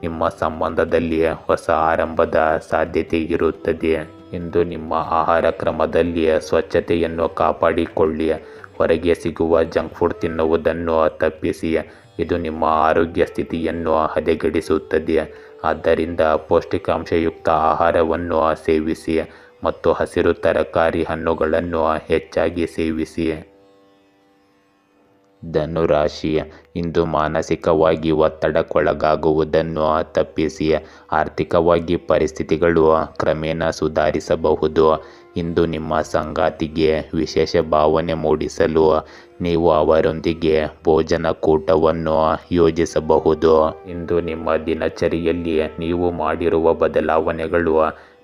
ನಿಮ್ಮ ಸಂಬಂಧದಲ್ಲಿ ಹೊಸ ಆರಂಭದ ಸಾಧ್ಯತೆ ಇರುತ್ತದೆ. ಇಂದು ನಿಮ್ಮ ಆಹಾರ ಕ್ರಮದಲ್ಲಿ ಸ್ವಚ್ಛತೆಯನ್ನು ಕಾಪಾಡಿಕೊಳ್ಳಿ. ಹೊರಗೆ ಸಿಗುವ ಜಂಕ್ ಫುಡ್ ತಿನ್ನುವುದನ್ನು ತಪ್ಪಿಸಿ. ಇದು ನಿಮ್ಮ ಆರೋಗ್ಯ ಸ್ಥಿತಿಯನ್ನು ಹದಗೆಡಿಸುತ್ತದೆ. ಆದ್ದರಿಂದ ಪೌಷ್ಟಿಕಾಂಶಯುಕ್ತ ಆಹಾರವನ್ನು ಸೇವಿಸಿ ಮತ್ತು ಹಸಿರು ತರಕಾರಿ, ಹಣ್ಣುಗಳನ್ನು ಹೆಚ್ಚಾಗಿ ಸೇವಿಸಿ. ಧನುರಾಶಿ, ಇಂದು ಮಾನಸಿಕವಾಗಿ ಒತ್ತಡಕ್ಕೊಳಗಾಗುವುದನ್ನು ತಪ್ಪಿಸಿ. ಆರ್ಥಿಕವಾಗಿ ಪರಿಸ್ಥಿತಿಗಳು ಕ್ರಮೇಣ ಸುಧಾರಿಸಬಹುದು. ಇಂದು ನಿಮ್ಮ ಸಂಗಾತಿಗೆ ವಿಶೇಷ ಭಾವನೆ ಮೂಡಿಸಲು ನೀವು ಅವರೊಂದಿಗೆ ಭೋಜನ ಕೂಟವನ್ನು ಯೋಜಿಸಬಹುದು. ಇಂದು ನಿಮ್ಮ ದಿನಚರಿಯಲ್ಲಿ ನೀವು ಮಾಡಿರುವ ಬದಲಾವಣೆಗಳು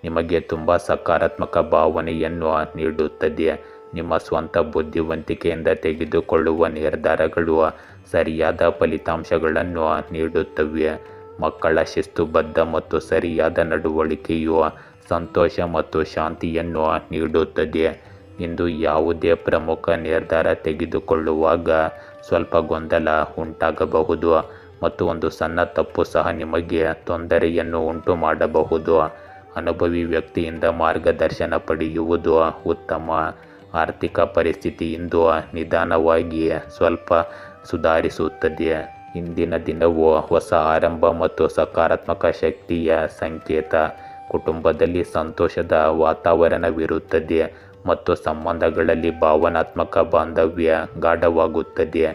ನಿಮಗೆ ತುಂಬ ಸಕಾರಾತ್ಮಕ ಭಾವನೆಯನ್ನು ನೀಡುತ್ತದೆ. ನಿಮ್ಮ ಸ್ವಂತ ಬುದ್ಧಿವಂತಿಕೆಯಿಂದ ತೆಗೆದುಕೊಳ್ಳುವ ನಿರ್ಧಾರಗಳು ಸರಿಯಾದ ಫಲಿತಾಂಶಗಳನ್ನು ನೀಡುತ್ತವೆ. ಮಕ್ಕಳ ಶಿಸ್ತುಬದ್ಧ ಮತ್ತು ಸರಿಯಾದ ನಡವಳಿಕೆಯು ಸಂತೋಷ ಮತ್ತು ಶಾಂತಿಯನ್ನು ನೀಡುತ್ತದೆ. ಇಂದು ಯಾವುದೇ ಪ್ರಮುಖ ನಿರ್ಧಾರ ತೆಗೆದುಕೊಳ್ಳುವಾಗ ಸ್ವಲ್ಪ ಗೊಂದಲ ಉಂಟಾಗಬಹುದು ಮತ್ತು ಒಂದು ಸಣ್ಣ ತಪ್ಪು ಸಹ ನಿಮಗೆ ತೊಂದರೆಯನ್ನು ಉಂಟು ಮಾಡಬಹುದು. ಅನುಭವಿ ವ್ಯಕ್ತಿಯಿಂದ ಮಾರ್ಗದರ್ಶನ ಪಡೆಯುವುದು ಉತ್ತಮ. ಆರ್ಥಿಕ ಪರಿಸ್ಥಿತಿ ಇಂದು ನಿಧಾನವಾಗಿ ಸ್ವಲ್ಪ ಸುಧಾರಿಸುತ್ತದೆ. ಇಂದಿನ ದಿನವು ಹೊಸ ಆರಂಭ ಮತ್ತು ಸಕಾರಾತ್ಮಕ ಶಕ್ತಿಯ ಸಂಕೇತ. ಕುಟುಂಬದಲ್ಲಿ ಸಂತೋಷದ ವಾತಾವರಣವಿರುತ್ತದೆ ಮತ್ತು ಸಂಬಂಧಗಳಲ್ಲಿ ಭಾವನಾತ್ಮಕ ಬಾಂಧವ್ಯ ಗಾಢವಾಗುತ್ತದೆ.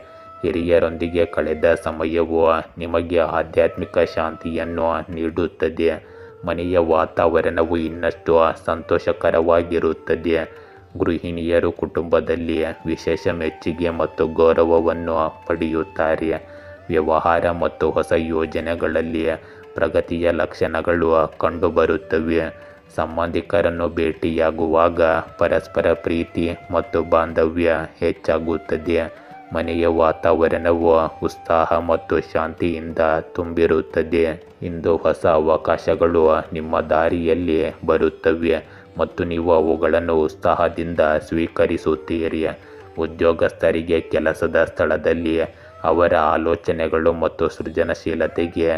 ಹಿರಿಯರೊಂದಿಗೆ ಕಳೆದ ಸಮಯವು ನಿಮಗೆ ಆಧ್ಯಾತ್ಮಿಕ ಶಾಂತಿಯನ್ನು ನೀಡುತ್ತದೆ. ಮನೆಯ ವಾತಾವರಣವು ಇನ್ನಷ್ಟು ಸಂತೋಷಕರವಾಗಿರುತ್ತದೆ. ಗೃಹಿಣಿಯರು ಕುಟುಂಬದಲ್ಲಿ ವಿಶೇಷ ಮೆಚ್ಚುಗೆ ಮತ್ತು ಗೌರವವನ್ನು ಪಡೆಯುತ್ತಾರೆ. ವ್ಯವಹಾರ ಮತ್ತು ಹೊಸ ಯೋಜನೆಗಳಲ್ಲಿ ಪ್ರಗತಿಯ ಲಕ್ಷಣಗಳು ಕಂಡುಬರುತ್ತವೆ. ಸಂಬಂಧಿಕರನ್ನು ಭೇಟಿಯಾಗುವಾಗ ಪರಸ್ಪರ ಪ್ರೀತಿ ಮತ್ತು ಬಾಂಧವ್ಯ ಹೆಚ್ಚಾಗುತ್ತದೆ. ಮನೆಯ ವಾತಾವರಣವು ಉತ್ಸಾಹ ಮತ್ತು ಶಾಂತಿಯಿಂದ ತುಂಬಿರುತ್ತದೆ. ಇಂದು ಹೊಸ ಅವಕಾಶಗಳು ನಿಮ್ಮ ದಾರಿಯಲ್ಲಿ ಬರುತ್ತವೆ ಮತ್ತು ನೀವು ಅವುಗಳನ್ನು ಉತ್ಸಾಹದಿಂದ ಸ್ವೀಕರಿಸುತ್ತೀರಿ. ಉದ್ಯೋಗಸ್ಥರಿಗೆ ಕೆಲಸದ ಸ್ಥಳದಲ್ಲಿ ಅವರ ಆಲೋಚನೆಗಳು ಮತ್ತು ಸೃಜನಶೀಲತೆಗೆ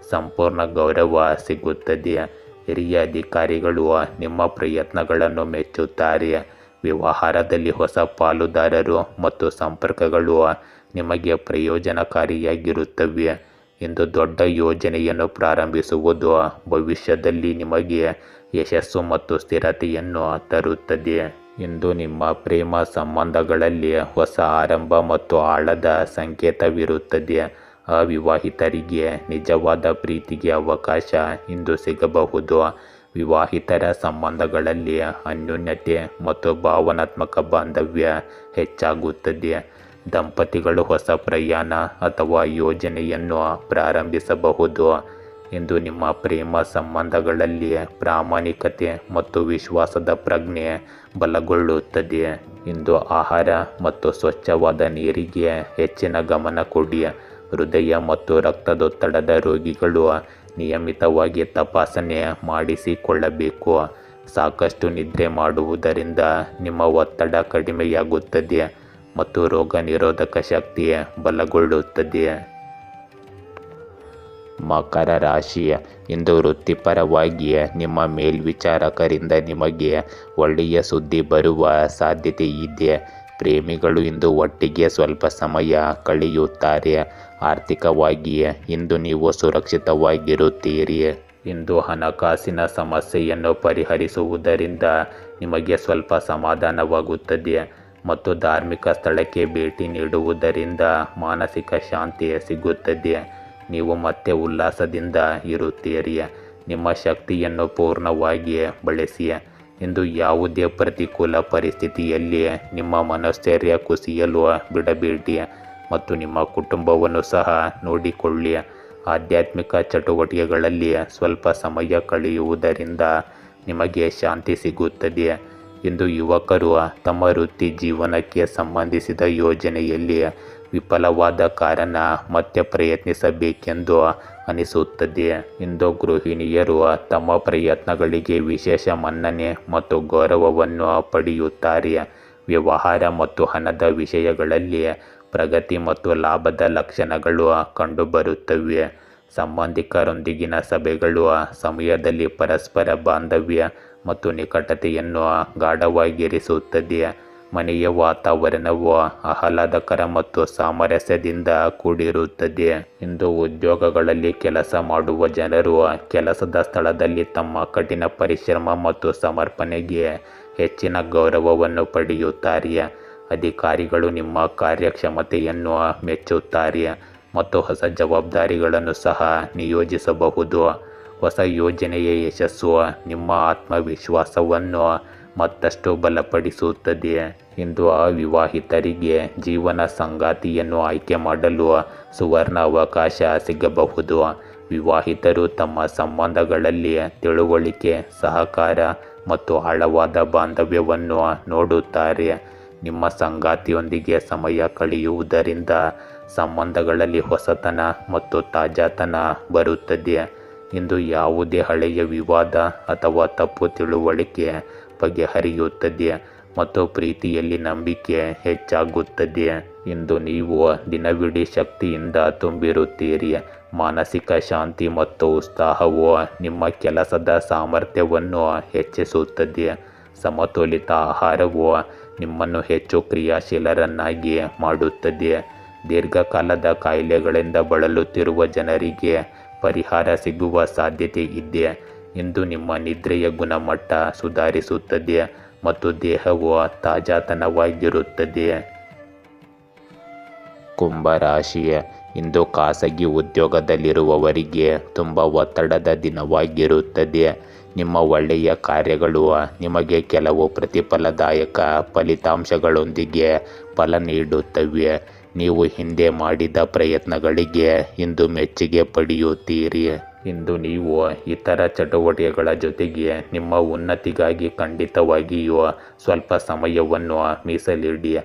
ಸಂಪೂರ್ಣ ಗೌರವ ಸಿಗುತ್ತದೆ. ಹಿರಿಯ ಅಧಿಕಾರಿಗಳು ನಿಮ್ಮ ಪ್ರಯತ್ನಗಳನ್ನು ಮೆಚ್ಚುತ್ತಾರೆ. ವ್ಯವಹಾರದಲ್ಲಿ ಹೊಸ ಪಾಲುದಾರರು ಮತ್ತು ಸಂಪರ್ಕಗಳು ನಿಮಗೆ ಪ್ರಯೋಜನಕಾರಿಯಾಗಿರುತ್ತವೆ. ಇಂದು ದೊಡ್ಡ ಯೋಜನೆಯನ್ನು ಪ್ರಾರಂಭಿಸುವುದು ಭವಿಷ್ಯದಲ್ಲಿ ನಿಮಗೆ ಯಶಸ್ಸು ಮತ್ತು ಸ್ಥಿರತೆಯನ್ನು ತರುತ್ತದೆ. ಇಂದು ನಿಮ್ಮ ಪ್ರೇಮ ಸಂಬಂಧಗಳಲ್ಲಿ ಹೊಸ ಆರಂಭ ಮತ್ತು ಆಳದ ಸಂಕೇತವಿರುತ್ತದೆ. ಅವಿವಾಹಿತರಿಗೆ ನಿಜವಾದ ಪ್ರೀತಿಗೆ ಅವಕಾಶ ಇಂದು ಸಿಗಬಹುದು. ವಿವಾಹಿತರ ಸಂಬಂಧಗಳಲ್ಲಿ ಅನ್ಯೋನ್ಯತೆ ಮತ್ತು ಭಾವನಾತ್ಮಕ ಬಾಂಧವ್ಯ ಹೆಚ್ಚಾಗುತ್ತದೆ. ದಂಪತಿಗಳು ಹೊಸ ಪ್ರಯಾಣ ಅಥವಾ ಯೋಜನೆಯನ್ನು ಪ್ರಾರಂಭಿಸಬಹುದು. ಇಂದು ನಿಮ್ಮ ಪ್ರೇಮ ಸಂಬಂಧಗಳಲ್ಲಿ ಪ್ರಾಮಾಣಿಕತೆ ಮತ್ತು ವಿಶ್ವಾಸದ ಪ್ರಜ್ಞೆ ಬಲಗೊಳ್ಳುತ್ತದೆ. ಇಂದು ಆಹಾರ ಮತ್ತು ಸ್ವಚ್ಛವಾದ ನೀರಿಗೆ ಹೆಚ್ಚಿನ ಗಮನ ಕೊಡಿ. ಹೃದಯ ಮತ್ತು ರಕ್ತದೊತ್ತಡದ ರೋಗಿಗಳು ನಿಯಮಿತವಾಗಿ ತಪಾಸಣೆ ಮಾಡಿಸಿಕೊಳ್ಳಬೇಕು. ಸಾಕಷ್ಟು ನಿದ್ರೆ ಮಾಡುವುದರಿಂದ ನಿಮ್ಮ ಒತ್ತಡ ಕಡಿಮೆಯಾಗುತ್ತದೆ ಮತ್ತು ರೋಗ ನಿರೋಧಕ ಶಕ್ತಿ ಬಲಗೊಳ್ಳುತ್ತದೆ. ಮಕರ ರಾಶಿ, ಇಂದು ವೃತ್ತಿಪರವಾಗಿ ನಿಮ್ಮ ಮೇಲ್ವಿಚಾರಕರಿಂದ ನಿಮಗೆ ಒಳ್ಳೆಯ ಸುದ್ದಿ ಬರುವ ಸಾಧ್ಯತೆ ಇದೆ. ಪ್ರೇಮಿಗಳು ಇಂದು ಒಟ್ಟಿಗೆ ಸ್ವಲ್ಪ ಸಮಯ ಕಳೆಯುತ್ತಾರೆ. ಆರ್ಥಿಕವಾಗಿ ಇಂದು ನೀವು ಸುರಕ್ಷಿತವಾಗಿರುತ್ತೀರಿ. ಇಂದು ಹಣಕಾಸಿನ ಸಮಸ್ಯೆಯನ್ನು ಪರಿಹರಿಸುವುದರಿಂದ ನಿಮಗೆ ಸ್ವಲ್ಪ ಸಮಾಧಾನವಾಗುತ್ತದೆ ಮತ್ತು ಧಾರ್ಮಿಕ ಸ್ಥಳಕ್ಕೆ ಭೇಟಿ ನೀಡುವುದರಿಂದ ಮಾನಸಿಕ ಶಾಂತಿ ಸಿಗುತ್ತದೆ. ನೀವು ಮತ್ತೆ ಉಲ್ಲಾಸದಿಂದ ಇರುತ್ತೀರಿ. ನಿಮ್ಮ ಶಕ್ತಿಯನ್ನು ಪೂರ್ಣವಾಗಿ ಬಳಸಿ. ಇಂದು ಯಾವುದೇ ಪ್ರತಿಕೂಲ ಪರಿಸ್ಥಿತಿಯಲ್ಲಿ ನಿಮ್ಮ ಮನೋಸ್ಥೈರ್ಯ ಕುಸಿಯಲು ಬಿಡಬೇಡಿ ಮತ್ತು ನಿಮ್ಮ ಕುಟುಂಬವನ್ನು ಸಹ ನೋಡಿಕೊಳ್ಳಿ. ಆಧ್ಯಾತ್ಮಿಕ ಚಟುವಟಿಕೆಗಳಲ್ಲಿ ಸ್ವಲ್ಪ ಸಮಯ ಕಳೆಯುವುದರಿಂದ ನಿಮಗೆ ಶಾಂತಿ ಸಿಗುತ್ತದೆ. ಇಂದು ಯುವಕರು ತಮ್ಮ ವೃತ್ತಿ ಜೀವನಕ್ಕೆ ಸಂಬಂಧಿಸಿದ ಯೋಜನೆಯಲ್ಲಿ ವಿಫಲವಾದ ಕಾರಣ ಮತ್ತೆ ಪ್ರಯತ್ನಿಸಬೇಕೆಂದು ಅನಿಸುತ್ತದೆ. ಇಂದು ಗೃಹಿಣಿಯರು ತಮ್ಮ ಪ್ರಯತ್ನಗಳಿಗೆ ವಿಶೇಷ ಮನ್ನಣೆ ಮತ್ತು ಗೌರವವನ್ನು ಪಡೆಯುತ್ತಾರೆ. ವ್ಯವಹಾರ ಮತ್ತು ಹಣದ ವಿಷಯಗಳಲ್ಲಿ ಪ್ರಗತಿ ಮತ್ತು ಲಾಭದ ಲಕ್ಷಣಗಳು ಕಂಡುಬರುತ್ತವೆ. ಸಂಬಂಧಿಕರೊಂದಿಗಿನ ಸಭೆಗಳು ಸಮಯದಲ್ಲಿ ಪರಸ್ಪರ ಬಾಂಧವ್ಯ ಮತ್ತು ನಿಕಟತೆಯನ್ನು ಗಾಢವಾಗಿರಿಸುತ್ತದೆ. ಮನೆಯ ವಾತಾವರಣವು ಆಹ್ಲಾದಕರ ಮತ್ತು ಸಾಮರಸ್ಯದಿಂದ ಕೂಡಿರುತ್ತದೆ. ಇಂದು ಉದ್ಯೋಗಗಳಲ್ಲಿ ಕೆಲಸ ಮಾಡುವ ಜನರು ಕೆಲಸದ ಸ್ಥಳದಲ್ಲಿ ತಮ್ಮ ಕಠಿಣ ಪರಿಶ್ರಮ ಮತ್ತು ಸಮರ್ಪಣೆಗೆ ಹೆಚ್ಚಿನ ಗೌರವವನ್ನು ಪಡೆಯುತ್ತಾರೆ. ಅಧಿಕಾರಿಗಳು ನಿಮ್ಮ ಕಾರ್ಯಕ್ಷಮತೆಯನ್ನು ಮೆಚ್ಚುತ್ತಾರೆ ಮತ್ತು ಹೊಸ ಜವಾಬ್ದಾರಿಗಳನ್ನು ಸಹ ನಿಯೋಜಿಸಬಹುದು. ಹೊಸ ಯೋಜನೆಯ ಯಶಸ್ಸು ನಿಮ್ಮ ಆತ್ಮವಿಶ್ವಾಸವನ್ನು ಮತ್ತಷ್ಟು ಬಲಪಡಿಸುತ್ತದೆ. ಇಂದು ಅವಿವಾಹಿತರಿಗೆ ಜೀವನ ಸಂಗಾತಿಯನ್ನು ಆಯ್ಕೆ ಮಾಡಲು ಸುವರ್ಣ ಅವಕಾಶ ಸಿಗಬಹುದು. ವಿವಾಹಿತರು ತಮ್ಮ ಸಂಬಂಧಗಳಲ್ಲಿ ತಿಳುವಳಿಕೆ, ಸಹಕಾರ ಮತ್ತು ಆಳವಾದ ಬಾಂಧವ್ಯವನ್ನು ನೋಡುತ್ತಾರೆ. ನಿಮ್ಮ ಸಂಗಾತಿಯೊಂದಿಗೆ ಸಮಯ ಕಳೆಯುವುದರಿಂದ ಸಂಬಂಧಗಳಲ್ಲಿ ಹೊಸತನ ಮತ್ತು ತಾಜಾತನ ಬರುತ್ತದೆ. ಇಂದು ಯಾವುದೇ ಹಳೆಯ ವಿವಾದ ಅಥವಾ ತಪ್ಪು ತಿಳುವಳಿಕೆ ಬಗೆಹರಿಯುತ್ತದೆ ಮತ್ತು ಪ್ರೀತಿಯಲ್ಲಿ ನಂಬಿಕೆ ಹೆಚ್ಚಾಗುತ್ತದೆ. ಇಂದು ನೀವು ದಿನವಿಡೀ ಶಕ್ತಿಯಿಂದ ತುಂಬಿರುತ್ತೀರಿ. ಮಾನಸಿಕ ಶಾಂತಿ ಮತ್ತು ಉತ್ಸಾಹವು ನಿಮ್ಮ ಕೆಲಸದ ಸಾಮರ್ಥ್ಯವನ್ನು ಹೆಚ್ಚಿಸುತ್ತದೆ. ಸಮತೋಲಿತ ಆಹಾರವು ನಿಮ್ಮನ್ನು ಹೆಚ್ಚು ಕ್ರಿಯಾಶೀಲರನ್ನಾಗಿ ಮಾಡುತ್ತದೆ. ದೀರ್ಘಕಾಲದ ಕಾಯಿಲೆಗಳಿಂದ ಬಳಲುತ್ತಿರುವ ಜನರಿಗೆ ಪರಿಹಾರ ಸಿಗುವ ಸಾಧ್ಯತೆ ಇದೆ. ಇಂದು ನಿಮ್ಮ ನಿದ್ರೆಯ ಗುಣಮಟ್ಟ ಸುಧಾರಿಸುತ್ತದೆ ಮತ್ತು ದೇಹವು ತಾಜಾತನವಾಗಿರುತ್ತದೆ. ಕುಂಭರಾಶಿಯ ಇಂದು ಖಾಸಗಿ ಉದ್ಯೋಗದಲ್ಲಿರುವವರಿಗೆ ತುಂಬ ಒತ್ತಡದ ದಿನವಾಗಿರುತ್ತದೆ. ನಿಮ್ಮ ಒಳ್ಳೆಯ ಕಾರ್ಯಗಳು ನಿಮಗೆ ಕೆಲವು ಪ್ರತಿಫಲದಾಯಕ ಫಲಿತಾಂಶಗಳೊಂದಿಗೆ ಫಲ ನೀಡುತ್ತವೆ. ನೀವು ಹಿಂದೆ ಮಾಡಿದ ಪ್ರಯತ್ನಗಳಿಗೆ ಇಂದು ಮೆಚ್ಚುಗೆ ಪಡೆಯುತ್ತೀರಿ. ಇಂದು ನೀವು ಇತರ ಚಟುವಟಿಕೆಗಳ ಜೊತೆಗೆ ನಿಮ್ಮ ಉನ್ನತಿಗಾಗಿ ಖಂಡಿತವಾಗಿಯೂ ಸ್ವಲ್ಪ ಸಮಯವನ್ನು ಮೀಸಲಿಡಿ.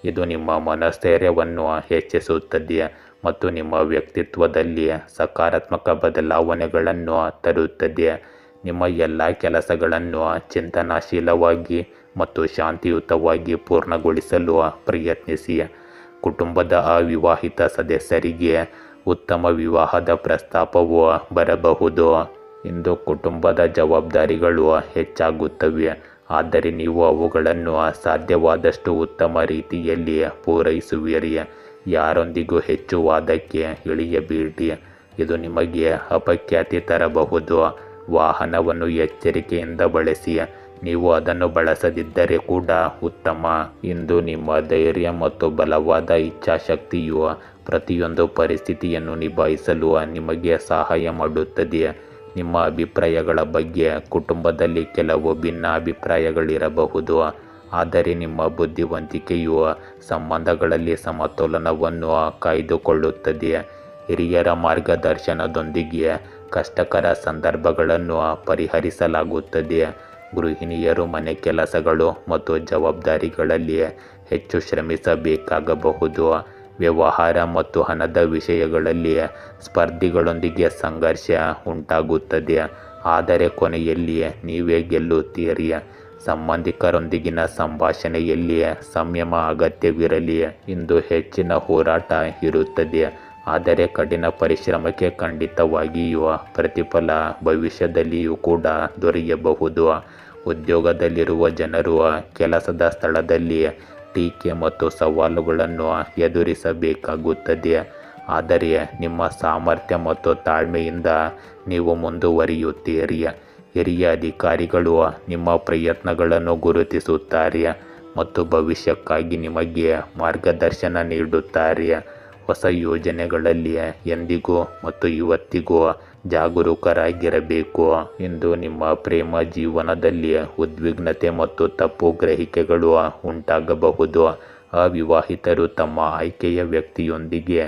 ಇದು ನಿಮ್ಮ ಮನಸ್ಥೈರ್ಯವನ್ನು ಹೆಚ್ಚಿಸುತ್ತದೆ ಮತ್ತು ನಿಮ್ಮ ವ್ಯಕ್ತಿತ್ವದಲ್ಲಿ ಸಕಾರಾತ್ಮಕ ಬದಲಾವಣೆಗಳನ್ನು ತರುತ್ತದೆ. ನಿಮ್ಮ ಎಲ್ಲ ಕೆಲಸಗಳನ್ನು ಚಿಂತನಶೀಲವಾಗಿ ಮತ್ತು ಶಾಂತಿಯುತವಾಗಿ ಪೂರ್ಣಗೊಳಿಸಲು ಪ್ರಯತ್ನಿಸಿ. ಕುಟುಂಬದ ಅವಿವಾಹಿತ ಸದಸ್ಯರಿಗೆ ಉತ್ತಮ ವಿವಾಹದ ಪ್ರಸ್ತಾಪವು ಬರಬಹುದು. ಇಂದು ಕುಟುಂಬದ ಜವಾಬ್ದಾರಿಗಳು ಹೆಚ್ಚಾಗುತ್ತವೆ, ಆದರೆ ನೀವು ಅವುಗಳನ್ನು ಸಾಧ್ಯವಾದಷ್ಟು ಉತ್ತಮ ರೀತಿಯಲ್ಲಿ ಪೂರೈಸುವಿರಿ. ಯಾರೊಂದಿಗೂ ಹೆಚ್ಚು ವಾದಕ್ಕೆ ಇಳಿಯಬೇಡಿ, ಇದು ನಿಮಗೆ ಅಪಖ್ಯಾತಿ ತರಬಹುದು. ವಾಹನವನ್ನು ಎಚ್ಚರಿಕೆಯಿಂದ ಬಳಸಿ, ನೀವು ಅದನ್ನು ಬಳಸದಿದ್ದರೆ ಕೂಡ ಉತ್ತಮ. ಇಂದು ನಿಮ್ಮ ಧೈರ್ಯ ಮತ್ತು ಬಲವಾದ ಇಚ್ಛಾಶಕ್ತಿಯು ಪ್ರತಿಯೊಂದು ಪರಿಸ್ಥಿತಿಯನ್ನು ನಿಭಾಯಿಸಲು ನಿಮಗೆ ಸಹಾಯ ಮಾಡುತ್ತದೆ. ನಿಮ್ಮ ಅಭಿಪ್ರಾಯಗಳ ಬಗ್ಗೆ ಕುಟುಂಬದಲ್ಲಿ ಕೆಲವು ಭಿನ್ನಾಭಿಪ್ರಾಯಗಳಿರಬಹುದು, ಆದರೆ ನಿಮ್ಮ ಬುದ್ಧಿವಂತಿಕೆಯು ಸಂಬಂಧಗಳಲ್ಲಿ ಸಮತೋಲನವನ್ನು ಕಾಯ್ದುಕೊಳ್ಳುತ್ತದೆ. ಹಿರಿಯರ ಮಾರ್ಗದರ್ಶನದೊಂದಿಗೆ ಕಷ್ಟಕರ ಸಂದರ್ಭಗಳನ್ನು ಪರಿಹರಿಸಲಾಗುತ್ತದೆ. ಗೃಹಿಣಿಯರು ಮನೆ ಕೆಲಸಗಳು ಮತ್ತು ಜವಾಬ್ದಾರಿಗಳಲ್ಲಿ ಹೆಚ್ಚು ಶ್ರಮಿಸಬೇಕಾಗಬಹುದು. ವ್ಯವಹಾರ ಮತ್ತು ಹಣದ ವಿಷಯಗಳಲ್ಲಿ ಸ್ಪರ್ಧಿಗಳೊಂದಿಗೆ ಸಂಘರ್ಷ ಉಂಟಾಗುತ್ತದೆ, ಆದರೆ ಕೊನೆಯಲ್ಲಿ ನೀವೇ ಗೆಲ್ಲುತ್ತೀರಿ. ಸಂಬಂಧಿಕರೊಂದಿಗಿನ ಸಂಭಾಷಣೆಯಲ್ಲಿ ಸಂಯಮ ಅಗತ್ಯವಿರಲಿ. ಇಂದು ಹೆಚ್ಚಿನ ಹೋರಾಟ ಇರುತ್ತದೆ, ಆದರೆ ಕಠಿಣ ಪರಿಶ್ರಮಕ್ಕೆ ಖಂಡಿತವಾಗಿಯೂ ಪ್ರತಿಫಲ ಭವಿಷ್ಯದಲ್ಲಿಯೂ ಕೂಡ ದೊರೆಯಬಹುದು. ಉದ್ಯೋಗದಲ್ಲಿರುವ ಜನರು ಕೆಲಸದ ಸ್ಥಳದಲ್ಲಿ ಟೀಕೆ ಮತ್ತು ಸವಾಲುಗಳನ್ನು ಎದುರಿಸಬೇಕಾಗುತ್ತದೆ, ಆದರೆ ನಿಮ್ಮ ಸಾಮರ್ಥ್ಯ ಮತ್ತು ತಾಳ್ಮೆಯಿಂದ ನೀವು ಮುಂದುವರಿಯುತ್ತೀರಿ. ಹಿರಿಯ ಅಧಿಕಾರಿಗಳು ನಿಮ್ಮ ಪ್ರಯತ್ನಗಳನ್ನು ಗುರುತಿಸುತ್ತಾರೆ ಮತ್ತು ಭವಿಷ್ಯಕ್ಕಾಗಿ ನಿಮಗೆ ಮಾರ್ಗದರ್ಶನ ನೀಡುತ್ತಾರೆ. ಹೊಸ ಯೋಜನೆಗಳಲ್ಲಿ ಎಂದಿಗೂ ಮತ್ತು ಇವತ್ತಿಗೂ ಜಾಗರೂಕರಾಗಿರಬೇಕು. ಇಂದು ನಿಮ್ಮ ಪ್ರೇಮ ಜೀವನದಲ್ಲಿ ಉದ್ವಿಗ್ನತೆ ಮತ್ತು ತಪ್ಪು ಗ್ರಹಿಕೆಗಳು ಉಂಟಾಗಬಹುದು. ಅವಿವಾಹಿತರು ತಮ್ಮ ಆಯ್ಕೆಯ ವ್ಯಕ್ತಿಯೊಂದಿಗೆ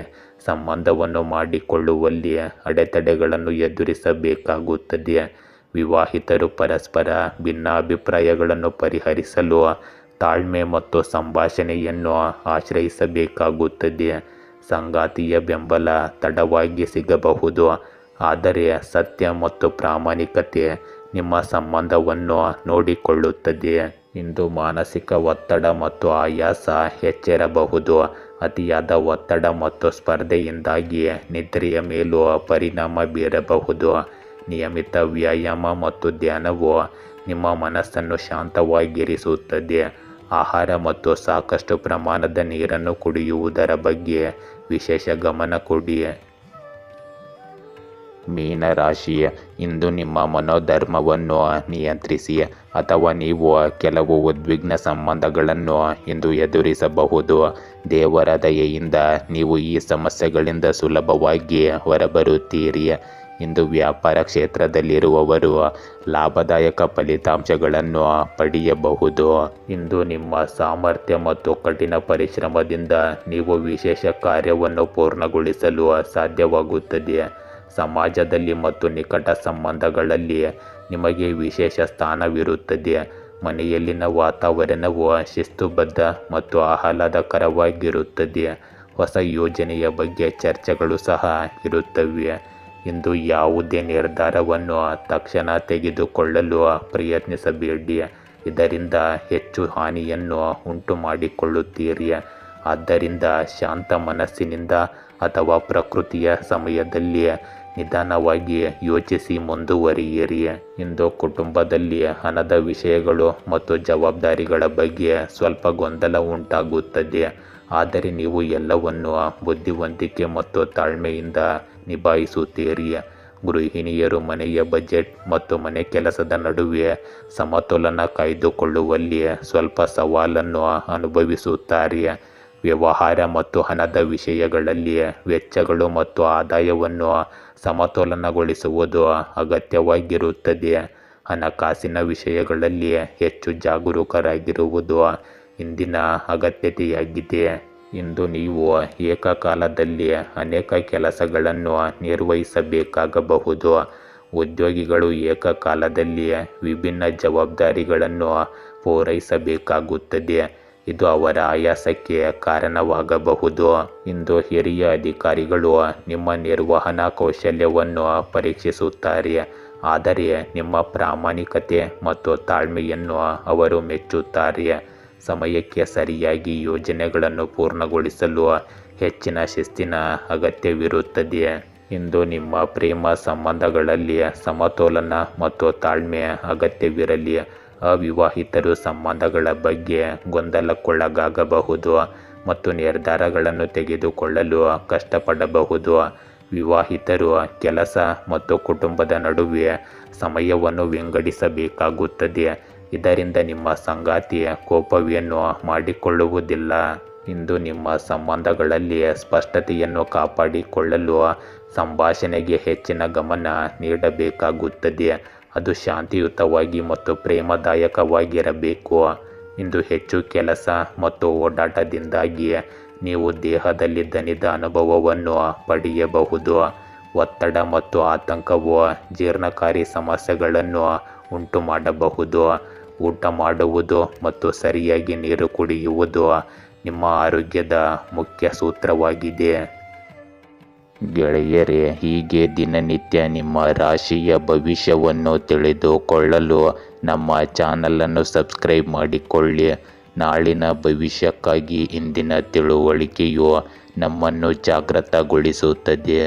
ಸಂಬಂಧವನ್ನು ಮಾಡಿಕೊಳ್ಳುವಲ್ಲಿ ಅಡೆತಡೆಗಳನ್ನು ಎದುರಿಸಬೇಕಾಗುತ್ತದೆ. ವಿವಾಹಿತರು ಪರಸ್ಪರ ಭಿನ್ನಾಭಿಪ್ರಾಯಗಳನ್ನು ಪರಿಹರಿಸಲು ತಾಳ್ಮೆ ಮತ್ತು ಸಂಭಾಷಣೆಯನ್ನು ಆಶ್ರಯಿಸಬೇಕಾಗುತ್ತದೆ. ಸಂಗಾತಿಯ ಬೆಂಬಲ ತಡವಾಗಿ ಸಿಗಬಹುದು, ಆದರೆ ಸತ್ಯ ಮತ್ತು ಪ್ರಾಮಾಣಿಕತೆ ನಿಮ್ಮ ಸಂಬಂಧವನ್ನು ನೋಡಿಕೊಳ್ಳುತ್ತದೆ. ಇಂದು ಮಾನಸಿಕ ಒತ್ತಡ ಮತ್ತು ಆಯಾಸ ಹೆಚ್ಚಿರಬಹುದು. ಅತಿಯಾದ ಒತ್ತಡ ಮತ್ತು ಸ್ಪರ್ಧೆಯಿಂದಾಗಿ ನಿದ್ರೆಯ ಮೇಲೂ ಪರಿಣಾಮ ಬೀರಬಹುದು. ನಿಯಮಿತ ವ್ಯಾಯಾಮ ಮತ್ತು ಧ್ಯಾನವು ನಿಮ್ಮ ಮನಸ್ಸನ್ನು ಶಾಂತವಾಗಿರಿಸುತ್ತದೆ. ಆಹಾರ ಮತ್ತು ಸಾಕಷ್ಟು ಪ್ರಮಾಣದ ನೀರನ್ನು ಕುಡಿಯುವುದರ ಬಗ್ಗೆ ವಿಶೇಷ ಗಮನ ಕೊಡಿ. ಮೀನರಾಶಿಯ ಇಂದು ನಿಮ್ಮ ಮನೋಧರ್ಮವನ್ನು ನಿಯಂತ್ರಿಸಿ, ಅಥವಾ ನೀವು ಕೆಲವು ಉದ್ವಿಗ್ನ ಸಂಬಂಧಗಳನ್ನು ಇಂದು ಎದುರಿಸಬಹುದು. ದೇವರ ದಯೆಯಿಂದ ನೀವು ಈ ಸಮಸ್ಯೆಗಳಿಂದ ಸುಲಭವಾಗಿ ಹೊರಬರುತ್ತೀರಿ. ಇಂದು ವ್ಯಾಪಾರ ಕ್ಷೇತ್ರದಲ್ಲಿರುವವರು ಲಾಭದಾಯಕ ಫಲಿತಾಂಶಗಳನ್ನು ಪಡೆಯಬಹುದು. ಇಂದು ನಿಮ್ಮ ಸಾಮರ್ಥ್ಯ ಮತ್ತು ಕಠಿಣ ಪರಿಶ್ರಮದಿಂದ ನೀವು ವಿಶೇಷ ಕಾರ್ಯವನ್ನು ಪೂರ್ಣಗೊಳಿಸಲು ಸಾಧ್ಯವಾಗುತ್ತದೆ. ಸಮಾಜದಲ್ಲಿ ಮತ್ತು ನಿಕಟ ಸಂಬಂಧಗಳಲ್ಲಿ ನಿಮಗೆ ವಿಶೇಷ ಸ್ಥಾನವಿರುತ್ತದೆ. ಮನೆಯಲ್ಲಿನ ವಾತಾವರಣವು ಶಿಸ್ತುಬದ್ಧ ಮತ್ತು ಆಹ್ಲಾದಕರವಾಗಿರುತ್ತದೆ. ಹೊಸ ಯೋಜನೆಯ ಬಗ್ಗೆ ಚರ್ಚೆಗಳು ಸಹ ಇರುತ್ತವೆ. ಇಂದು ಯಾವುದೇ ನಿರ್ಧಾರವನ್ನು ತಕ್ಷಣ ತೆಗೆದುಕೊಳ್ಳಲು ಪ್ರಯತ್ನಿಸಬೇಡಿ, ಇದರಿಂದ ಹೆಚ್ಚು ಹಾನಿಯನ್ನು ಉಂಟು ಮಾಡಿಕೊಳ್ಳುತ್ತೀರಿ. ಆದ್ದರಿಂದ ಶಾಂತ ಮನಸ್ಸಿನಿಂದ ಅಥವಾ ಪ್ರಕೃತಿಯ ಸಮಯದಲ್ಲಿ ನಿಧಾನವಾಗಿ ಯೋಚಿಸಿ ಮುಂದುವರಿಯಿರಿ. ಇಂದು ಕುಟುಂಬದಲ್ಲಿ ಹಣದ ವಿಷಯಗಳು ಮತ್ತು ಜವಾಬ್ದಾರಿಗಳ ಬಗ್ಗೆ ಸ್ವಲ್ಪ ಗೊಂದಲ ಉಂಟಾಗುತ್ತದೆ, ಆದರೆ ನೀವು ಎಲ್ಲವನ್ನೂ ಬುದ್ಧಿವಂತಿಕೆ ಮತ್ತು ತಾಳ್ಮೆಯಿಂದ ನಿಭಾಯಿಸುತ್ತೀರಿ. ಗೃಹಿಣಿಯರು ಮನೆಯ ಬಜೆಟ್ ಮತ್ತು ಮನೆ ಕೆಲಸದ ನಡುವೆ ಸಮತೋಲನ ಕಾಯ್ದುಕೊಳ್ಳುವಲ್ಲಿ ಸ್ವಲ್ಪ ಸವಾಲನ್ನು ಅನುಭವಿಸುತ್ತಾರೆ. ವ್ಯವಹಾರ ಮತ್ತು ಹಣದ ವಿಷಯಗಳಲ್ಲಿ ವೆಚ್ಚಗಳು ಮತ್ತು ಆದಾಯವನ್ನು ಸಮತೋಲನಗೊಳಿಸುವುದು ಅಗತ್ಯವಾಗಿರುತ್ತದೆ. ಹಣಕಾಸಿನ ವಿಷಯಗಳಲ್ಲಿ ಹೆಚ್ಚು ಜಾಗರೂಕರಾಗಿರುವುದು ಇಂದಿನ ಅಗತ್ಯತೆಯಾಗಿದೆ. ಇಂದು ನೀವು ಏಕಕಾಲದಲ್ಲಿ ಅನೇಕ ಕೆಲಸಗಳನ್ನು ನಿರ್ವಹಿಸಬೇಕಾಗಬಹುದು. ಉದ್ಯೋಗಿಗಳು ಏಕಕಾಲದಲ್ಲಿ ವಿಭಿನ್ನ ಜವಾಬ್ದಾರಿಗಳನ್ನು ಪೂರೈಸಬೇಕಾಗುತ್ತದೆ. ಇದು ಅವರ ಆಯಾಸಕ್ಕೆ ಕಾರಣವಾಗಬಹುದು. ಇಂದು ಹಿರಿಯ ಅಧಿಕಾರಿಗಳು ನಿಮ್ಮ ನಿರ್ವಹಣಾ ಕೌಶಲ್ಯವನ್ನು ಪರೀಕ್ಷಿಸುತ್ತಾರೆ, ಆದರೆ ನಿಮ್ಮ ಪ್ರಾಮಾಣಿಕತೆ ಮತ್ತು ತಾಳ್ಮೆಯನ್ನು ಅವರು ಮೆಚ್ಚುತ್ತಾರೆ. ಸಮಯಕ್ಕೆ ಸರಿಯಾಗಿ ಯೋಜನೆಗಳನ್ನು ಪೂರ್ಣಗೊಳಿಸಲು ಹೆಚ್ಚಿನ ಶಿಸ್ತಿನ ಅಗತ್ಯವಿರುತ್ತದೆ. ಇಂದು ನಿಮ್ಮ ಪ್ರೇಮ ಸಂಬಂಧಗಳಲ್ಲಿ ಸಮತೋಲನ ಮತ್ತು ತಾಳ್ಮೆ ಅಗತ್ಯವಿರಲಿ. ಅವಿವಾಹಿತರು ಸಂಬಂಧಗಳ ಬಗ್ಗೆ ಗೊಂದಲಕ್ಕೊಳಗಾಗಬಹುದು ಮತ್ತು ನಿರ್ಧಾರಗಳನ್ನು ತೆಗೆದುಕೊಳ್ಳಲು ಕಷ್ಟಪಡಬಹುದು. ವಿವಾಹಿತರು ಕೆಲಸ ಮತ್ತು ಕುಟುಂಬದ ನಡುವೆ ಸಮಯವನ್ನು ವಿಂಗಡಿಸಬೇಕಾಗುತ್ತದೆ, ಇದರಿಂದ ನಿಮ್ಮ ಸಂಗಾತಿ ಕೋಪವೇನೂ ಮಾಡಿಕೊಳ್ಳುವುದಿಲ್ಲ. ಇಂದು ನಿಮ್ಮ ಸಂಬಂಧಗಳಲ್ಲಿ ಸ್ಪಷ್ಟತೆಯನ್ನು ಕಾಪಾಡಿಕೊಳ್ಳಲು ಸಂಭಾಷಣೆಗೆ ಹೆಚ್ಚಿನ ಗಮನ ನೀಡಬೇಕಾಗುತ್ತದೆ. ಅದು ಶಾಂತಿಯುತವಾಗಿ ಮತ್ತು ಪ್ರೇಮದಾಯಕವಾಗಿರಬೇಕು. ಇಂದು ಹೆಚ್ಚು ಕೆಲಸ ಮತ್ತು ಓಡಾಟದಿಂದಾಗಿ ನೀವು ದೇಹದಲ್ಲಿ ದಣಿದ ಅನುಭವವನ್ನು ಪಡೆಯಬಹುದು. ಒತ್ತಡ ಮತ್ತು ಆತಂಕವು ಜೀರ್ಣಕಾರಿ ಸಮಸ್ಯೆಗಳನ್ನು ಉಂಟುಮಾಡಬಹುದು. ಊಟ ಮಾಡುವುದು ಮತ್ತು ಸರಿಯಾಗಿ ನೀರು ಕುಡಿಯುವುದು ನಿಮ್ಮ ಆರೋಗ್ಯದ ಮುಖ್ಯ ಸೂತ್ರವಾಗಿದೆ. ಗೆಳೆಯರೇ, ಹೀಗೆ ದಿನನಿತ್ಯ ನಿಮ್ಮ ರಾಶಿಯ ಭವಿಷ್ಯವನ್ನು ತಿಳಿದುಕೊಳ್ಳಲು ನಮ್ಮ ಚಾನಲನ್ನು ಸಬ್ಸ್ಕ್ರೈಬ್ ಮಾಡಿಕೊಳ್ಳಿ. ನಾಳಿನ ಭವಿಷ್ಯಕ್ಕಾಗಿ ಇಂದಿನ ತಿಳುವಳಿಕೆಯು ನಮ್ಮನ್ನು ಜಾಗೃತಗೊಳಿಸುತ್ತದೆ.